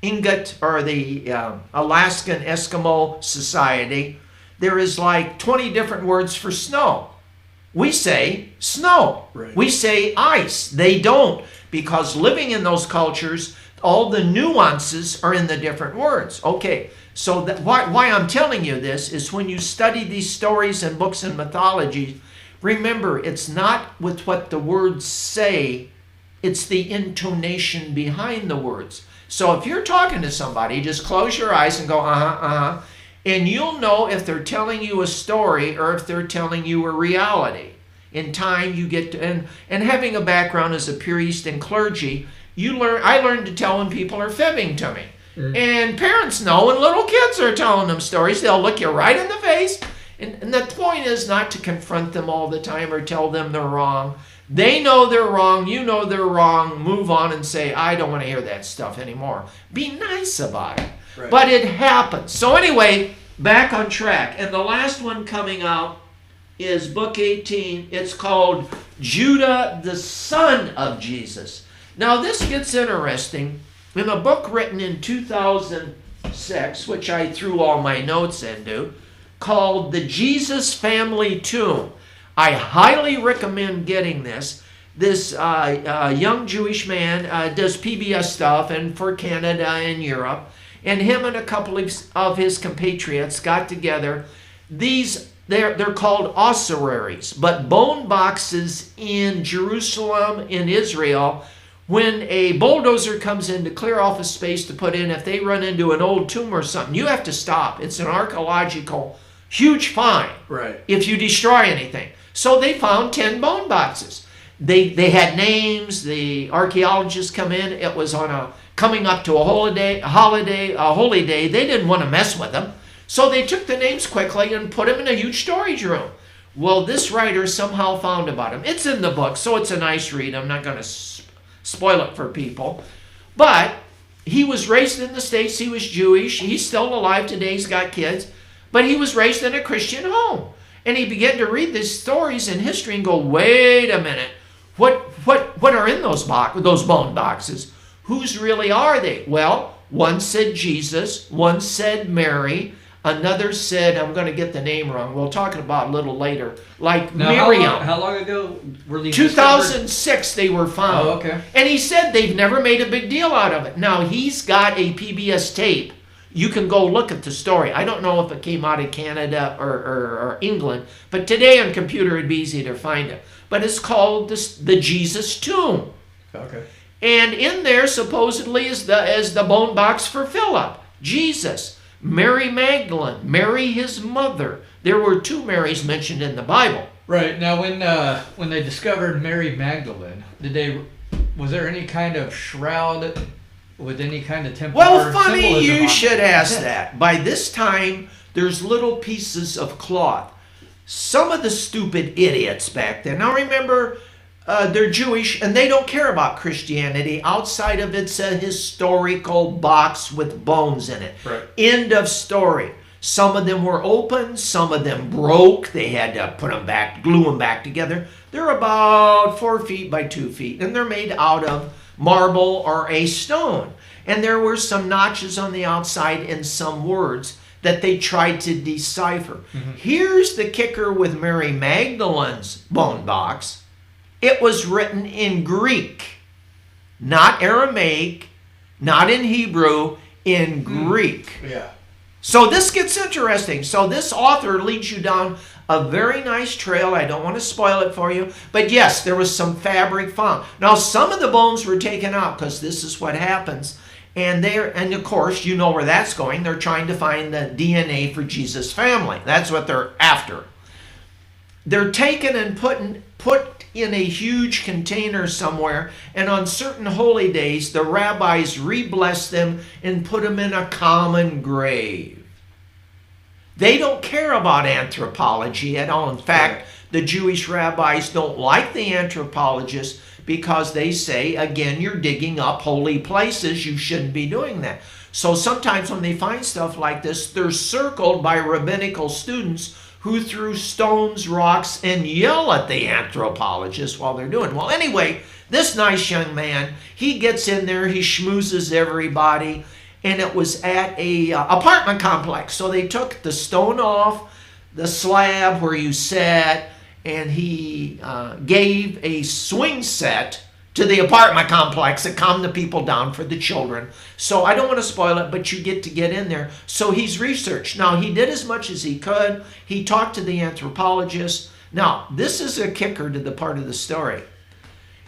Ingut or the Alaskan Eskimo Society, there is like 20 different words for snow. We say snow. Right. We say ice. They don't, because living in those cultures, all the nuances are in the different words. Okay, so why I'm telling you this is when you study these stories and books and mythology, remember, it's not with what the words say, it's the intonation behind the words. So if you're talking to somebody, just close your eyes and go, and you'll know if they're telling you a story or if they're telling you a reality. In time, you get to, and having a background as a priest and clergy, I learned to tell when people are fibbing to me. Mm-hmm. And parents know when little kids are telling them stories, they'll look you right in the face. And the point is not to confront them all the time or tell them they're wrong. They know they're wrong, you know they're wrong, move on and say, I don't want to hear that stuff anymore. Be nice about it. Right. But it happens. So anyway, back on track. And the last one coming out is book 18. It's called Judah, the son of Jesus. Now this gets interesting. In a book written in 2006, which I threw all my notes into, called The Jesus Family Tomb. I highly recommend getting this. This young Jewish man does PBS stuff and for Canada and Europe. And him and a couple of his compatriots got together. They're called ossuaries, but bone boxes in Jerusalem, in Israel. When a bulldozer comes in to clear off a space to put in, if they run into an old tomb or something, you have to stop. It's an archaeological huge fine. Right. If you destroy anything. So they found 10 bone boxes. They had names. The archaeologists come in. It was on coming up to a holy day. They didn't want to mess with them. So they took the names quickly and put them in a huge storage room. Well, this writer somehow found about them. It's in the book, so it's a nice read. I'm not going to spoil it for people. But he was raised in the States. He was Jewish. He's still alive today. He's got kids. But he was raised in a Christian home. And he began to read these stories in history and go, wait a minute. What are in those bone boxes? Whose really are they? Well, one said Jesus. One said Mary. Another said, I'm going to get the name wrong. We'll talk about it a little later. Like now, Miriam. How long ago were these 2006 discovered? They were found. Oh, okay. And he said they've never made a big deal out of it. Now, he's got a PBS tape. You can go look at the story. I don't know if it came out of Canada or England, but today on computer it'd be easy to find it. But it's called the Jesus Tomb. Okay. And in there supposedly is the bone box for Philip, Jesus, Mary Magdalene, Mary his mother. There were 2 Marys mentioned in the Bible. Right. Now when they discovered Mary Magdalene, was there any kind of shroud with any kind of Templar Well, funny you should ask it? that. By this time, there's little pieces of cloth. Some of the stupid idiots back then. Now remember, they're Jewish and they don't care about Christianity outside of it's a historical box with bones in it. Right. End of story. Some of them were open, some of them broke. They had to put them back, glue them back together. They're about 4 feet by 2 feet, and they're made out of marble or a stone. And there were some notches on the outside and some words that they tried to decipher. Mm-hmm. Here's the kicker with Mary Magdalene's bone box. It was written in Greek, not Aramaic, not in Hebrew, in Greek. Yeah. So this gets interesting. So this author leads you down a very nice trail. I don't want to spoil it for you. But yes, there was some fabric found. Now, some of the bones were taken out because this is what happens. And of course, you know where that's going. They're trying to find the DNA for Jesus' family. That's what they're after. They're taken and put in a huge container somewhere, and on certain holy days, the rabbis re-bless them and put them in a common grave. They don't care about anthropology at all. In fact, the Jewish rabbis don't like the anthropologists because they say, again, you're digging up holy places. You shouldn't be doing that. So sometimes when they find stuff like this, they're circled by rabbinical students who threw stones, rocks, and yell at the anthropologists while they're doing it. Well, anyway, this nice young man, he gets in there, he schmoozes everybody, and it was at a apartment complex. So they took the stone off the slab where you sat, and he gave a swing set to the apartment complex that calmed the people down for the children. So I don't want to spoil it, but you get to get in there. So he's researched. Now, he did as much as he could. He talked to the anthropologist. Now, this is a kicker to the part of the story.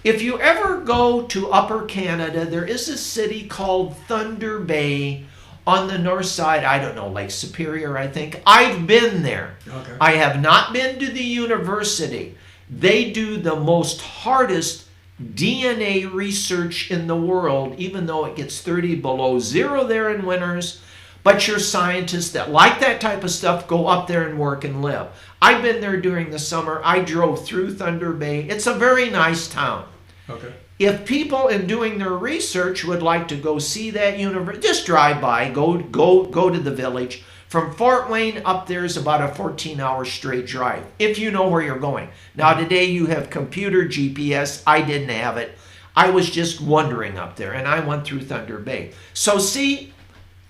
If you ever go to Upper Canada, there is a city called Thunder Bay on the north side. I don't know, Lake Superior, I think. I've been there. Okay. I have not been to the university. They do the most hardest DNA research in the world, even though it gets 30 below zero there in winters. But your scientists that like that type of stuff go up there and work and live. I've been there during the summer. I drove through Thunder Bay. It's a very nice town. Okay. If people in doing their research would like to go see that university, just drive by, go to the village. From Fort Wayne up there is about a 14-hour straight drive, if you know where you're going. Now, today you have computer GPS. I didn't have it. I was just wandering up there, and I went through Thunder Bay. So see,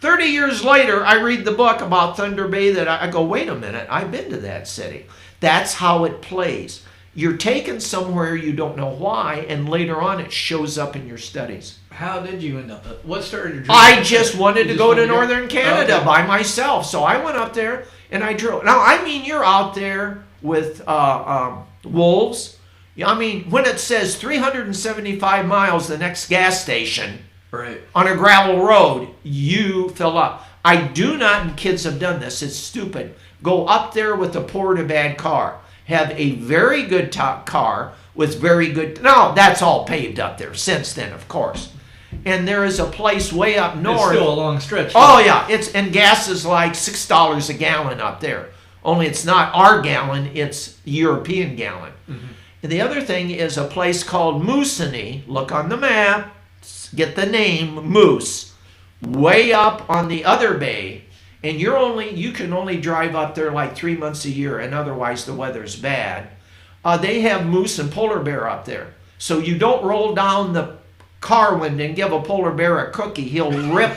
30 years later, I read the book about Thunder Bay that I go, wait a minute, I've been to that city. That's how it plays. You're taken somewhere you don't know why, and later on it shows up in your studies. How did you end up? What started your dream? I just wanted to go to northern Canada by myself. So I went up there and I drove. Now, I mean, you're out there with wolves. I mean, when it says 375 miles the next gas station on a gravel road, you fill up. I do not, and kids have done this, it's stupid, go up there with a poor to bad car. Have a very good car with very good... No, that's all paved up there since then, of course. And there is a place way up north. It's still a long stretch. Oh, yeah. And gas is like $6 a gallon up there. Only it's not our gallon, it's European gallon. Mm-hmm. And the other thing is a place called Moosonee. Look on the map. Get the name, Moose. Way up on the other bay. And you can only drive up there like 3 months a year, and otherwise the weather's bad. They have moose and polar bear up there. So you don't roll down the car window and give a polar bear a cookie. He'll rip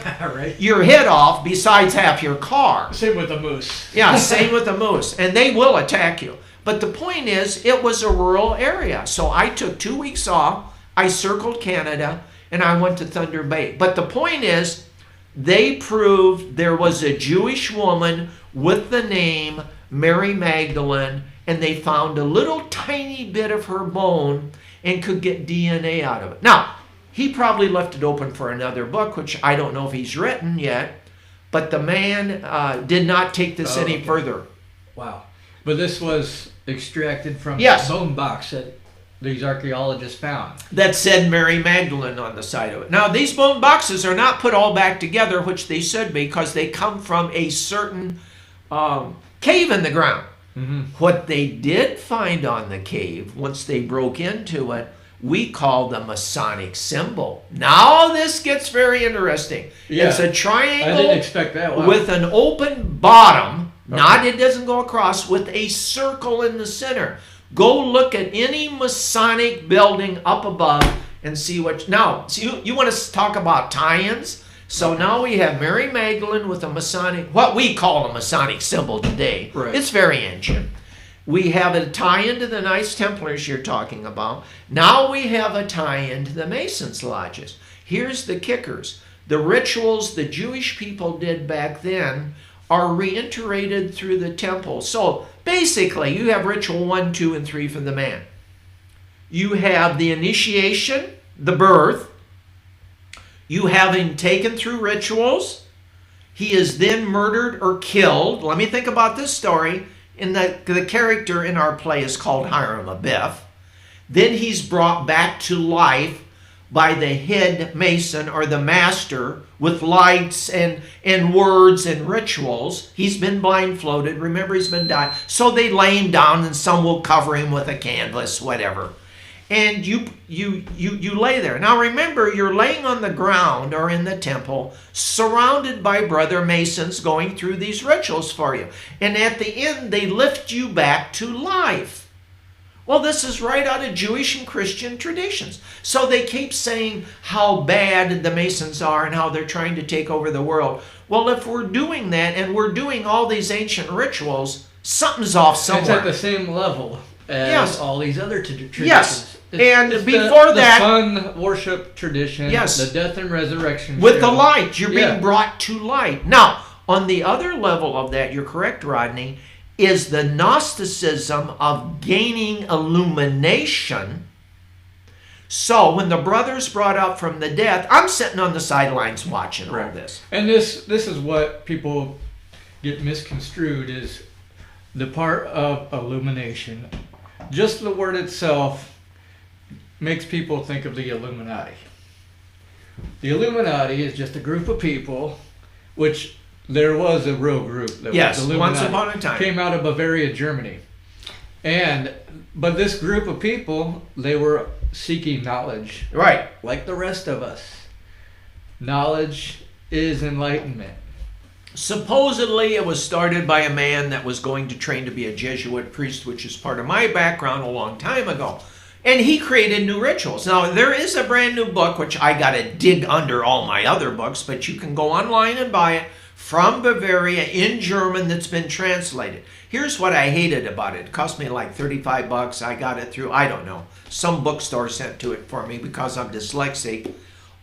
your head off besides half your car. Same with the moose. Yeah, same with the moose. And they will attack you. But the point is, it was a rural area. So I took 2 weeks off. I circled Canada, and I went to Thunder Bay. But the point is, they proved there was a Jewish woman with the name Mary Magdalene, and they found a little tiny bit of her bone and could get DNA out of it. Now, he probably left it open for another book, which I don't know if he's written yet, but the man did not take this any further. Wow. But this was extracted from the bone box that these archaeologists found. That said Mary Magdalene on the side of it. Now, these bone boxes are not put all back together, which they should be, because they come from a certain cave in the ground. Mm-hmm. What they did find on the cave, once they broke into it, we call the Masonic symbol. Now this gets very interesting. Yeah. It's a triangle. I didn't expect that. Wow. With an open bottom. Okay. It doesn't go across, with a circle in the center. Go look at any Masonic building up above and see what... Now, so you want to talk about tie-ins? So now we have Mary Magdalene with a Masonic... What we call a Masonic symbol today. Right. It's very ancient. We have a tie-in to the Knights Templars you're talking about. Now we have a tie-in to the Masons' lodges. Here's the kickers. The rituals the Jewish people did back then are reiterated through the temple. So basically, you have ritual 1, 2, and 3 for the man. You have the initiation, the birth. You have him taken through rituals. He is then murdered or killed. Let me think about this story. The character in our play is called Hiram Abiff. Then he's brought back to life by the head mason or the master with lights and words and rituals. He's been blindfolded. Remember, he's been dying. So they lay him down, and some will cover him with a canvas, whatever. And you lay there. Now remember, you're laying on the ground or in the temple, surrounded by brother masons going through these rituals for you. And at the end, they lift you back to life. Well, this is right out of Jewish and Christian traditions. So they keep saying how bad the Masons are and how they're trying to take over the world. Well, if we're doing that and we're doing all these ancient rituals, something's off somewhere. It's at the same level as all these other traditions. Yes. And before that, the sun worship tradition, yes, the death and resurrection with the light, you're being brought to light. Now, on the other level of that, you're correct, Rodney, is the Gnosticism of gaining illumination. So when the brothers brought up from the death, I'm sitting on the sidelines watching all this. And this is what people get misconstrued, is the part of illumination. Just the word itself makes people think of the Illuminati. The Illuminati is just a group of people, which there was a real group that was Illuminati. Once upon a time. Came out of Bavaria, Germany. But this group of people, they were seeking knowledge. Right. Like the rest of us. Knowledge is enlightenment. Supposedly it was started by a man that was going to train to be a Jesuit priest, which is part of my background a long time ago. And he created new rituals. Now, there is a brand new book, which I got to dig under all my other books, but you can go online and buy it, from Bavaria in German, that's been translated. Here's what I hated about it. It cost me like $35. I got it through, I don't know, some bookstore sent to it for me because I'm dyslexic.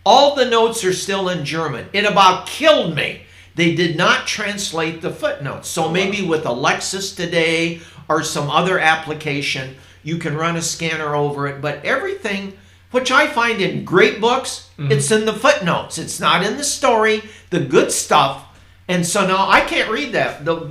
All the notes are still in German. It about killed me. They did not translate the footnotes. So maybe with Alexis today or some other application, you can run a scanner over it. But everything, which I find in great books, it's in the footnotes. It's not in the story, the good stuff. And so now I can't read that, the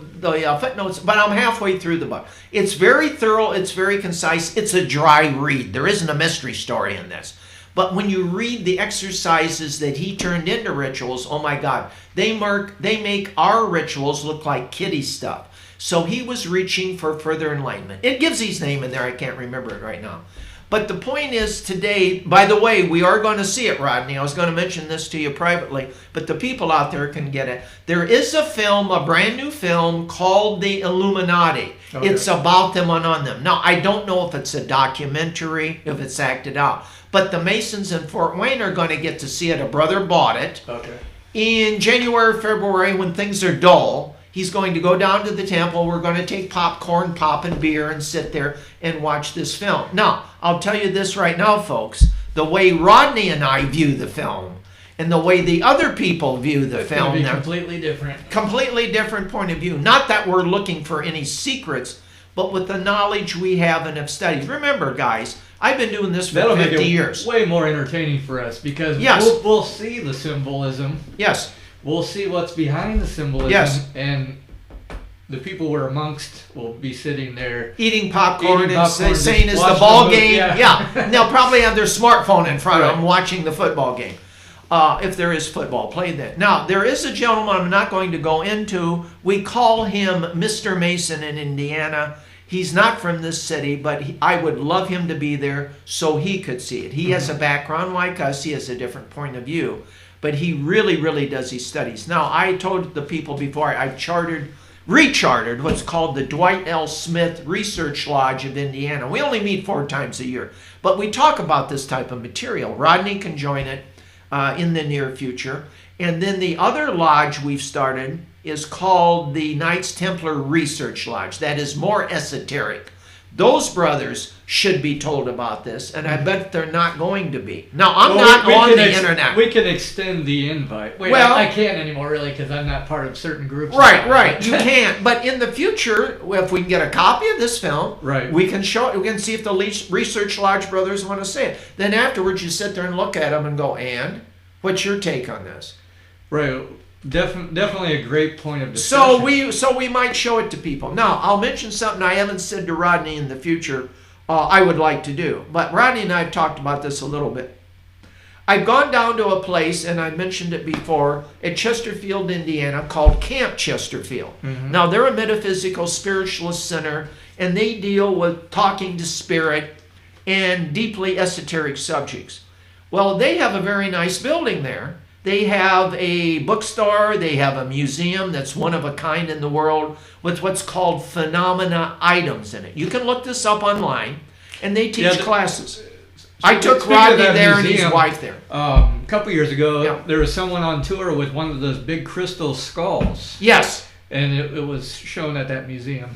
footnotes, but I'm halfway through the book. It's very thorough. It's very concise. It's a dry read. There isn't a mystery story in this. But when you read the exercises that he turned into rituals, oh my God, they make our rituals look like kiddie stuff. So he was reaching for further enlightenment. It gives his name in there. I can't remember it right now. But the point is today, by the way, we are going to see it, Rodney. I was going to mention this to you privately, but the people out there can get it. There is a film, a brand new film called The Illuminati. Okay. It's about them and on them. Now, I don't know if it's a documentary, if it's acted out, but the Masons in Fort Wayne are going to get to see it. A brother bought it. Okay. In January, February, when things are dull, he's going to go down to the temple. We're going to take popcorn, pop, and beer and sit there and watch this film. Now, I'll tell you this right now, folks. The way Rodney and I view the film and the way the other people view the film, it's completely different. Completely different point of view. Not that we're looking for any secrets, but with the knowledge we have and have studied. Remember, guys, I've been doing this for 50 years. Way more entertaining for us because we'll see the symbolism. Yes. We'll see what's behind the symbolism. Yes. And the people we're amongst will be sitting there eating popcorn and saying, is the ball game? Yeah. And they'll probably have their smartphone in front of them watching the football game. If there is football played then. Now, there is a gentleman I'm not going to go into. We call him Mr. Mason in Indiana. He's not from this city, but I would love him to be there so he could see it. He has a background like us. He has a different point of view. But he really, really does his studies. Now, I told the people before, I've rechartered what's called the Dwight L. Smith Research Lodge of Indiana. We only meet 4 times a year, but we talk about this type of material. Rodney can join it in the near future. And then the other lodge we've started is called the Knights Templar Research Lodge. That is more esoteric. Those brothers should be told about this, and I bet they're not going to be. Now, I'm not on the internet. We can extend the invite. Well, I can't anymore, really, because I'm not part of certain groups. Right. You can't. But in the future, if we can get a copy of this film, we can show it. We can see if the Research Lodge brothers want to say it. Then afterwards, you sit there and look at them and go, and what's your take on this? Right. Definitely a great point of discussion. So we might show it to people. Now, I'll mention something I haven't said to Rodney in the future. I would like to do. But Rodney and I have talked about this a little bit. I've gone down to a place, and I mentioned it before, at Chesterfield, Indiana, called Camp Chesterfield. Mm-hmm. Now, they're a metaphysical spiritualist center, and they deal with talking to spirit and deeply esoteric subjects. Well, they have a very nice building there. They have a bookstore. They have a museum that's one of a kind in the world with what's called phenomena items in it. You can look this up online, and they teach classes. I took Rodney there and his wife there. A couple years ago, there was someone on tour with one of those big crystal skulls. Yes. And it was shown at that museum.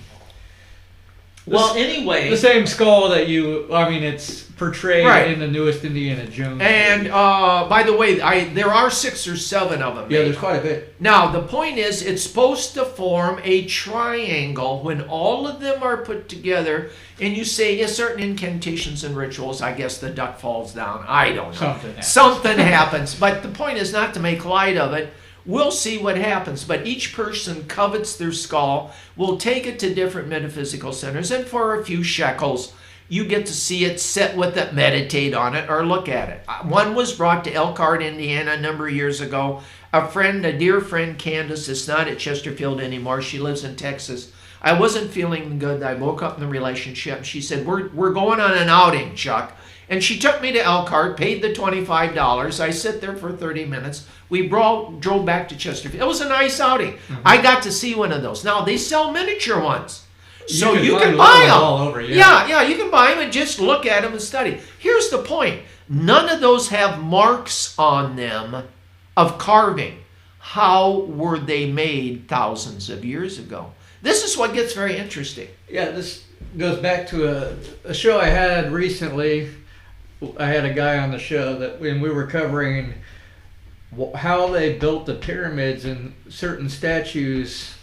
Well, anyway. The same skull that it's portrayed in the newest Indiana Jones movie. And by the way, there are 6 or 7 of them. Yeah, there's quite a bit. Now, the point is, it's supposed to form a triangle when all of them are put together, and you say certain incantations and rituals. I guess the duck falls down. I don't know. Something happens. But the point is not to make light of it. We'll see what happens, but each person covets their skull. We'll take it to different metaphysical centers, and for a few shekels, you get to see it, sit with it, meditate on it, or look at it. One was brought to Elkhart, Indiana, a number of years ago. A dear friend, Candace, is not at Chesterfield anymore. She lives in Texas. I wasn't feeling good. I woke up in the relationship. She said, we're going on an outing, Chuck. And she took me to Elkhart, paid the $25. I sit there for 30 minutes. We drove back to Chesterfield. It was a nice outing. Mm-hmm. I got to see one of those. Now, they sell miniature ones. So you can buy them. All over, you can buy them and just look at them and study. Here's the point. None of those have marks on them of carving. How were they made thousands of years ago? This is what gets very interesting. Yeah, this goes back to a show I had recently. I had a guy on the show that when we were covering how they built the pyramids and certain statues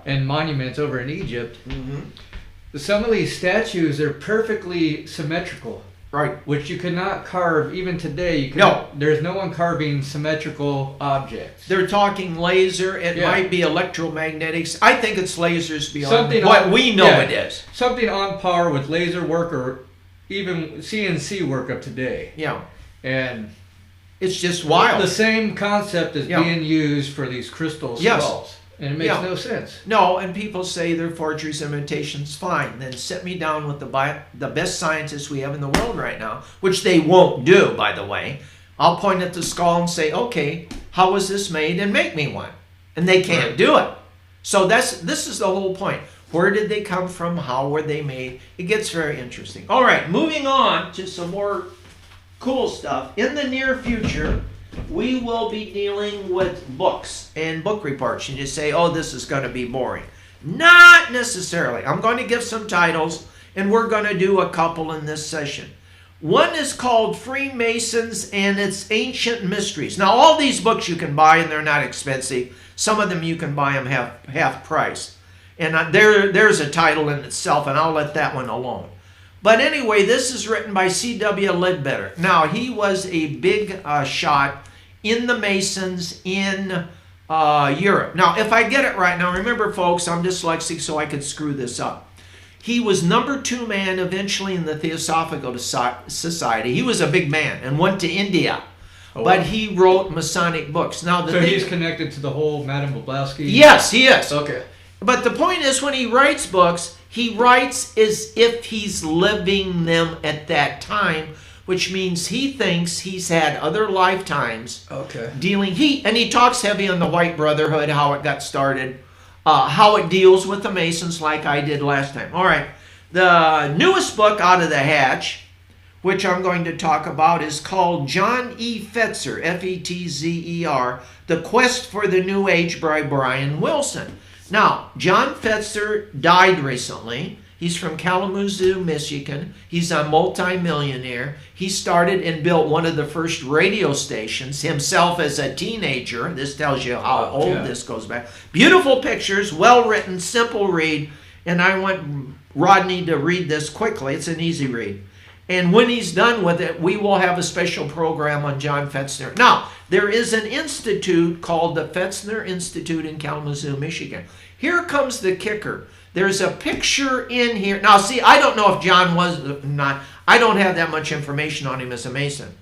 and monuments over in Egypt. Mm-hmm. Some of these statues are perfectly symmetrical. Right. Which you cannot carve even today. There's no one carving symmetrical objects. They're talking laser. It might be electromagnetics. I think it's lasers beyond what we know it is. Something on par with laser work or even CNC work of today. Yeah. And it's just wild. The same concept is being used for these crystal skulls. Yes. And it makes no sense. No, and people say they're forgeries, imitations. Fine. Then sit me down with the best scientists we have in the world right now, which they won't do, by the way. I'll point at the skull and say, okay, how was this made? And make me one. And they can't do it. So this is the whole point. Where did they come from? How were they made? It gets very interesting. All right, moving on to some more cool stuff. In the near future, we will be dealing with books and book reports. You just say, oh, this is going to be boring. Not necessarily. I'm going to give some titles, and we're going to do a couple in this session. One is called Freemasons and its Ancient Mysteries. Now, all these books you can buy, and they're not expensive. Some of them you can buy them half price. And there's a title in itself, and I'll let that one alone. But anyway, this is written by C.W. Ledbetter. Now, he was a big shot in the Masons in Europe. Now, if I get it right, now remember, folks, I'm dyslexic, so I could screw this up. He was number 2 man eventually in the Theosophical Society. He was a big man and went to India. Oh, but he wrote Masonic books. Now, he's connected to the whole Madame Blavatsky? Yes, he is. Okay. But the point is, when he writes books, he writes as if he's living them at that time, which means he thinks he's had other lifetimes dealing. He talks heavy on the White Brotherhood, how it got started, how it deals with the Masons like I did last time. All right. The newest book out of the hatch, which I'm going to talk about, is called John E. Fetzer, F-E-T-Z-E-R, The Quest for the New Age by Brian Wilson. Now, John Fetzer died recently. He's from Kalamazoo, Michigan. He's a multimillionaire. He started and built one of the first radio stations himself as a teenager. This tells you how old this goes back. Beautiful pictures, well-written, simple read. And I want Rodney to read this quickly. It's an easy read. And when he's done with it, we will have a special program on John Fetzer. Now, there is an institute called the Fetzer Institute in Kalamazoo, Michigan. Here comes the kicker. There's a picture in here. Now, see, I don't know if John was not. I don't have that much information on him as a Mason.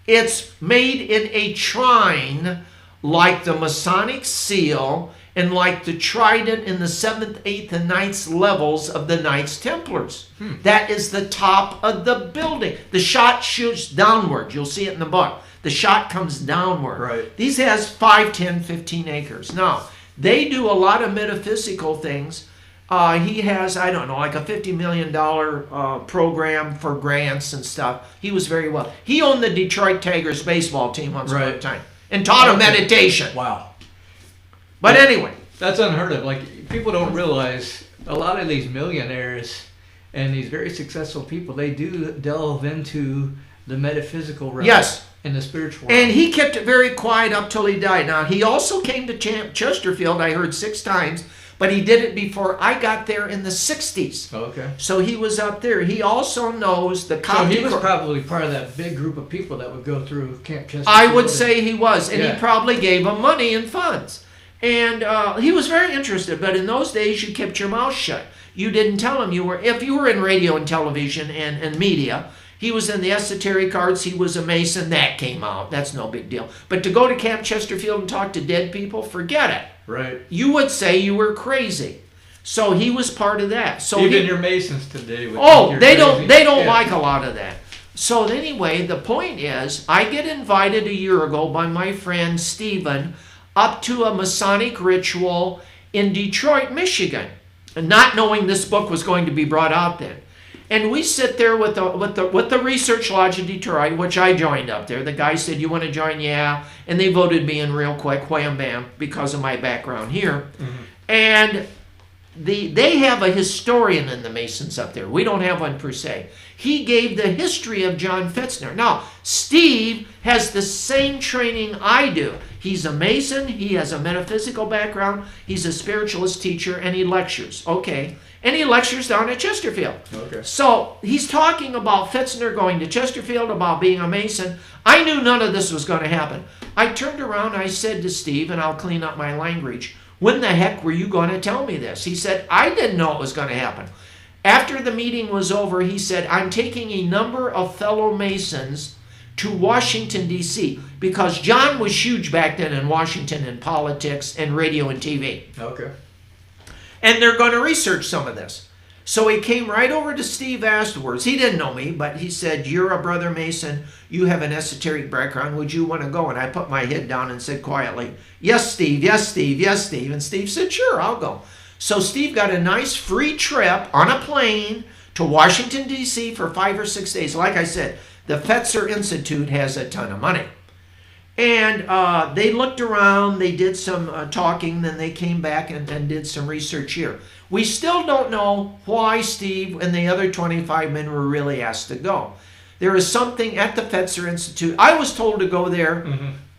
It's made in a trine like the Masonic seal and like the trident in the 7th, 8th, and 9th levels of the Knights Templars. That is the top of the building. The shot shoots downward. You'll see it in the book. The shot comes downward. Right. These has 5, 10, 15 acres. Now, they do a lot of metaphysical things. He has, I don't know, like a $50 million program for grants and stuff. He was very well. He owned the Detroit Tigers baseball team once upon a time and taught them meditation. Wow. But anyway. That's unheard of. Like, people don't realize a lot of these millionaires and these very successful people, they do delve into the metaphysical realm. Yes. And the spiritual realm. And he kept it very quiet up till he died. Now, he also came to Chesterfield, I heard 6 times. But he did it before I got there in the 60s. Okay. So he was up there. He also knows the Coptic. So he was probably part of that big group of people that would go through Camp Chesterfield. I would say he was. And he probably gave them money and funds. And he was very interested. But in those days, you kept your mouth shut. You didn't tell him you were. If you were in radio and television and media, he was in the esoteric arts. He was a Mason. That came out. That's no big deal. But to go to Camp Chesterfield and talk to dead people, forget it. Right. You would say you were crazy. So he was part of that. So even your Masons today would they don't like a lot of that. So anyway, the point is, I get invited a year ago by my friend Stephen up to a Masonic ritual in Detroit, Michigan, and not knowing this book was going to be brought out then. And we sit there with the Research Lodge in Detroit, which I joined up there. The guy said, "You want to join?" Yeah. And they voted me in real quick, wham bam, because of my background here. Mm-hmm. And they have a historian in the Masons up there. We don't have one per se. He gave the history of John Fetzner. Now, Steve has the same training I do. He's a Mason. He has a metaphysical background. He's a spiritualist teacher, and he lectures. Okay. And he lectures down at Chesterfield. Okay. So he's talking about Fetzner going to Chesterfield, about being a Mason. I knew none of this was going to happen. I turned around and I said to Steve, and I'll clean up my language, "When the heck were you going to tell me this?" He said, "I didn't know it was going to happen." After the meeting was over, he said, "I'm taking a number of fellow Masons to Washington, D.C., because John was huge back then in Washington in politics and radio and TV. Okay. And they're going to research some of this." So he came right over to Steve afterwards. He didn't know me, but he said, "You're a brother Mason. You have an esoteric background. Would you want to go?" And I put my head down and said quietly, "Yes, Steve. Yes, Steve. Yes, Steve." And Steve said, "Sure, I'll go." So Steve got a nice free trip on a plane to Washington, D.C. for 5 or 6 days. Like I said, the Fetzer Institute has a ton of money. And they looked around, they did some talking, then they came back and did some research here. We still don't know why Steve and the other 25 men were really asked to go. There is something at the Fetzer Institute. I was told to go there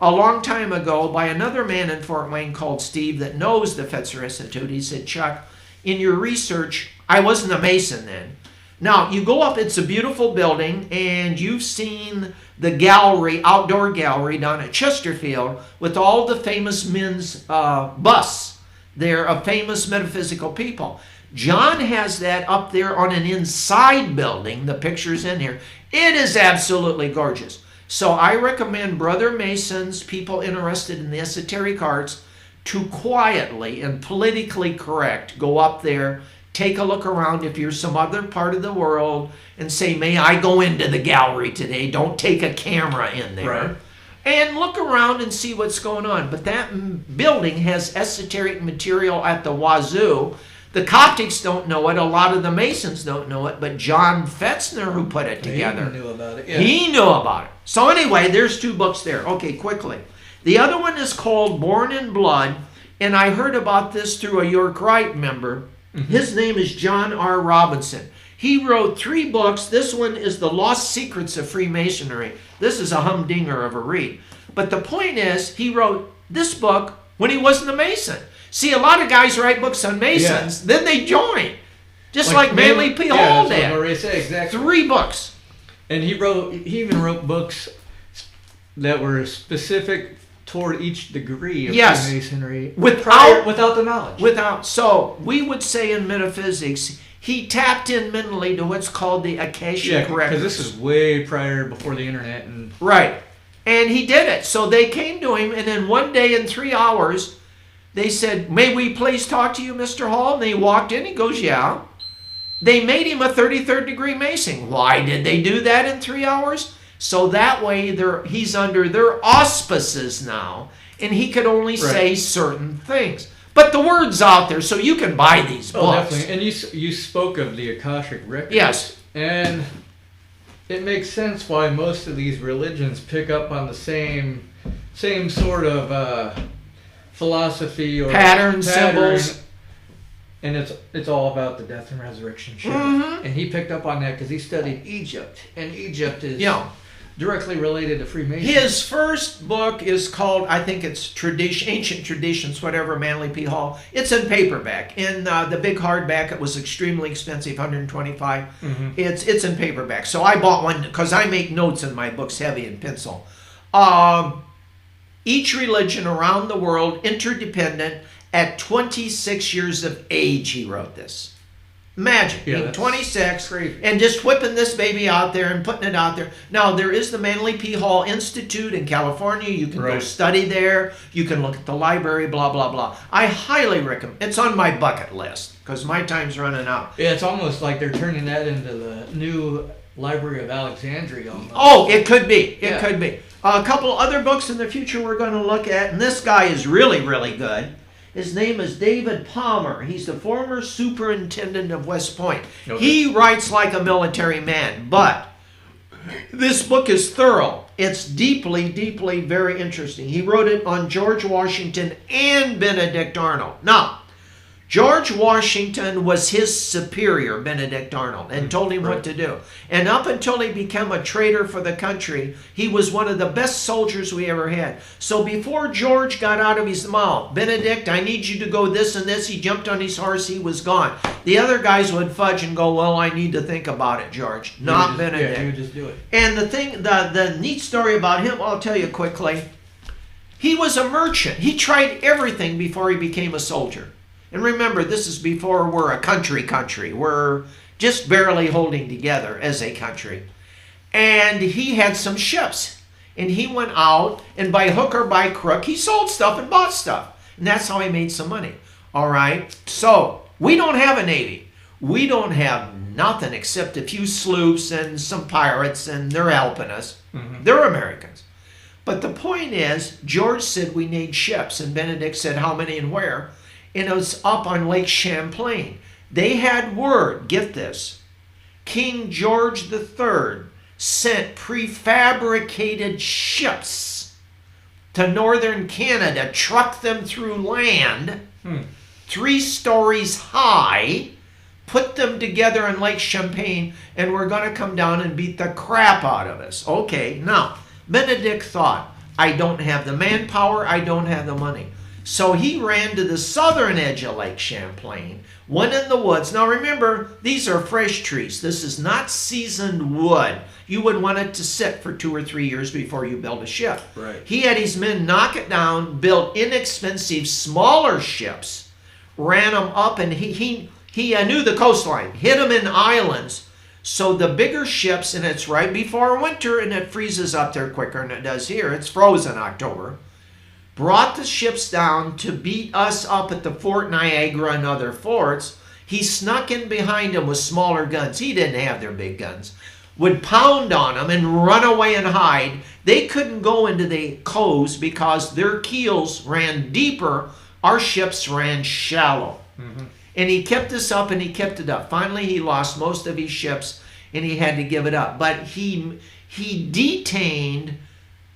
a long time ago by another man in Fort Wayne called Steve that knows the Fetzer Institute. He said, "Chuck, in your research," I wasn't a Mason then. Now, you go up, it's a beautiful building, and you've seen the gallery, outdoor gallery down at Chesterfield with all the famous men's busts there of famous metaphysical people. John has that up there on an inside building. The picture's in here. It is absolutely gorgeous. So I recommend brother Masons, people interested in the esoteric arts, to quietly and politically correct go up there, take a look around if you're some other part of the world, and say, "May I go into the gallery today?" Don't take a camera in there. Right. And look around and see what's going on. But that building has esoteric material at the wazoo. The Coptics don't know it. A lot of the Masons don't know it. But John Fetzner, who put it together, he knew about it. Yeah. He knew about it. So anyway, there's 2 books there. Okay, quickly. The other one is called Born in Blood. And I heard about this through a York Rite member. His name is John R. Robinson. He wrote 3 books. This one is The Lost Secrets of Freemasonry. This is a humdinger of a read. But the point is, he wrote this book when he wasn't a Mason. See, a lot of guys write books on Masons, then they join. Just like Manly P. Hall did. That's what Marie said, exactly. 3 books. And he even wrote books that were specific toward each degree of Yes. Freemasonry Without the knowledge. So we would say in metaphysics, he tapped in mentally to what's called the Akashic records. Because this is way prior before the internet. And Right. And he did it. So they came to him, and then one day in 3 hours, they said, "May we please talk to you, Mr. Hall?" And he walked in. He goes, "Yeah." They made him a 33rd degree Mason. Why did they do that in 3 hours? So that way he's under their auspices now, and he could only say certain things. But the word's out there, so you can buy these books. Oh, definitely. And you spoke of the Akashic records. Yes. And it makes sense why most of these religions pick up on the same sort of philosophy or pattern, symbols. And it's all about the death and resurrection show. Mm-hmm. And he picked up on that because he studied Egypt. And Egypt is directly related to Freemasonry. His first book is called, I think it's Ancient Traditions, whatever, Manly P. Hall. It's in paperback. In the big hardback, it was extremely expensive, $125. Mm-hmm. It's in paperback. So I bought one because I make notes in my books heavy in pencil. Each religion around the world, interdependent. At 26 years of age, he wrote this. Imagine, being 26 crazy. And just whipping this baby out there and putting it out there. Now, there is the Manly P. Hall Institute in California. You can go study there. You can look at the library, blah, blah, blah. I highly recommend. It's on my bucket list because my time's running out. Yeah, it's almost like they're turning that into the new Library of Alexandria almost. Oh, it could be. It could be. A couple other books in the future we're going to look at, and this guy is really, really good. His name is David Palmer. He's the former superintendent of West Point. Okay. He writes like a military man, but this book is thorough. It's deeply, deeply very interesting. He wrote it on George Washington and Benedict Arnold. Now, George Washington was his superior, Benedict Arnold, and told him what to do. And up until he became a traitor for the country, he was one of the best soldiers we ever had. So before George got out of his mouth, "Benedict, I need you to go this and this," he jumped on his horse, he was gone. The other guys would fudge and go, "Well, I need to think about it, George." Not Benedict. Yeah, he would just do it. And the neat story about him, I'll tell you quickly. He was a merchant. He tried everything before he became a soldier. And remember, this is before we're a country. We're just barely holding together as a country. And he had some ships. And he went out, and by hook or by crook, he sold stuff and bought stuff. And that's how he made some money. All right? So, we don't have a navy. We don't have nothing except a few sloops and some pirates, and they're helping us. Mm-hmm. They're Americans. But the point is, George said we need ships, and Benedict said how many and where. And it was up on Lake Champlain. They had word, get this, King George III sent prefabricated ships to northern Canada, trucked them through land, 3 stories high, put them together in Lake Champlain, and we're going to come down and beat the crap out of us. Okay, now, Benedict thought, I don't have the manpower, I don't have the money. So he ran to the southern edge of Lake Champlain, went in the woods. Now remember, these are fresh trees. This is not seasoned wood. You would want it to sit for 2 or 3 years before you build a ship. Right. He had his men knock it down, build inexpensive, smaller ships, ran them up, and he knew the coastline, hit them in islands. So the bigger ships, and it's right before winter, and it freezes up there quicker than it does here. It's frozen October. Brought the ships down to beat us up at the Fort Niagara and other forts. He snuck in behind them with smaller guns. He didn't have their big guns. Would pound on them and run away and hide. They couldn't go into the coves because their keels ran deeper. Our ships ran shallow. Mm-hmm. And he kept this up and he kept it up. Finally, he lost most of his ships and he had to give it up. But he detained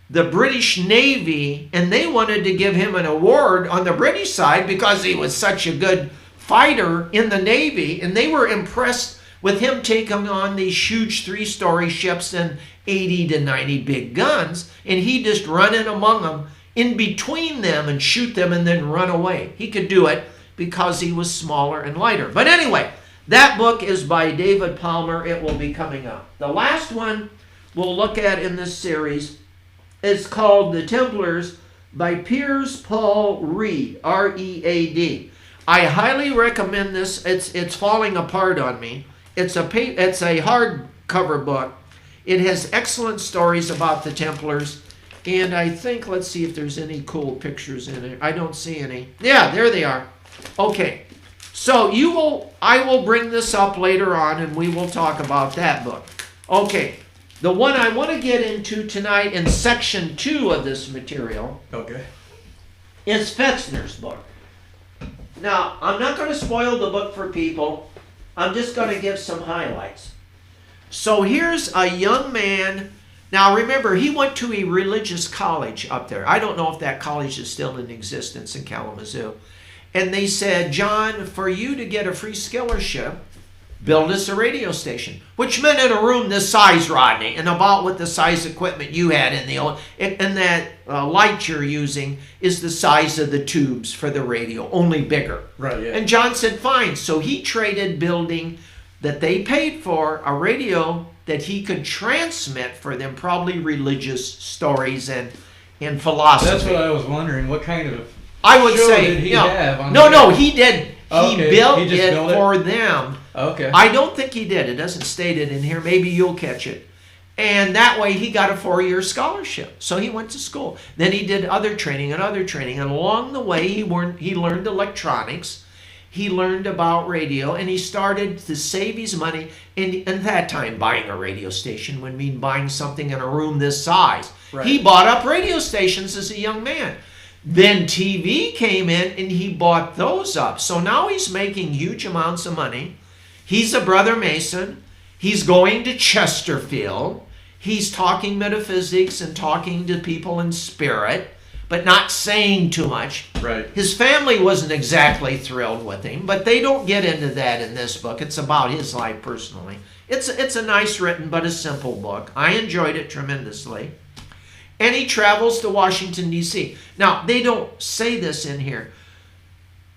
the British Navy, and they wanted to give him an award on the British side because he was such a good fighter in the Navy, and they were impressed with him taking on these huge 3-story ships and 80 to 90 big guns, and he just run in among them, in between them, and shoot them and then run away. He could do it because he was smaller and lighter. But anyway, that book is by David Palmer. It will be coming up. The last one we'll look at in this series is called The Templars, by Piers Paul Reed, R-E-A-D. I highly recommend this. It's falling apart on me. It's a hardcover book. It has excellent stories about the Templars. And I think, let's see if there's any cool pictures in it. I don't see any. Yeah, there they are. Okay. So I will bring this up later on and we will talk about that book. Okay. The one I want to get into tonight in section 2 of this material is Fetzner's book. Now, I'm not going to spoil the book for people. I'm just going to give some highlights. So here's a young man. Now remember, he went to a religious college up there. I don't know if that college is still in existence in Kalamazoo. And they said, John, for you to get a free scholarship, build us a radio station. Which meant in a room this size, Rodney, and about what the size equipment you had in the old, and that light you're using is the size of the tubes for the radio, only bigger. Right, yeah. And John said, fine. So he traded building that they paid for a radio that he could transmit for them, probably religious stories and philosophy. That's what I was wondering. What kind of I would show say did he have on no, he did. Okay, He built he just it built it? for them. Okay. I don't think he did. It doesn't state it in here. Maybe you'll catch it. And that way he got a 4-year scholarship. So he went to school. Then he did other training. And along the way he learned electronics. He learned about radio. And he started to save his money. And at that time, buying a radio station would mean buying something in a room this size. Right. He bought up radio stations as a young man. Then TV came in and he bought those up. So now he's making huge amounts of money. He's a brother Mason. He's going to Chesterfield. He's talking metaphysics and talking to people in spirit, but not saying too much. Right. His family wasn't exactly thrilled with him, but they don't get into that in this book. It's about his life personally. It's a nice written but a simple book. I enjoyed it tremendously. And he travels to Washington, D.C. Now, they don't say this in here.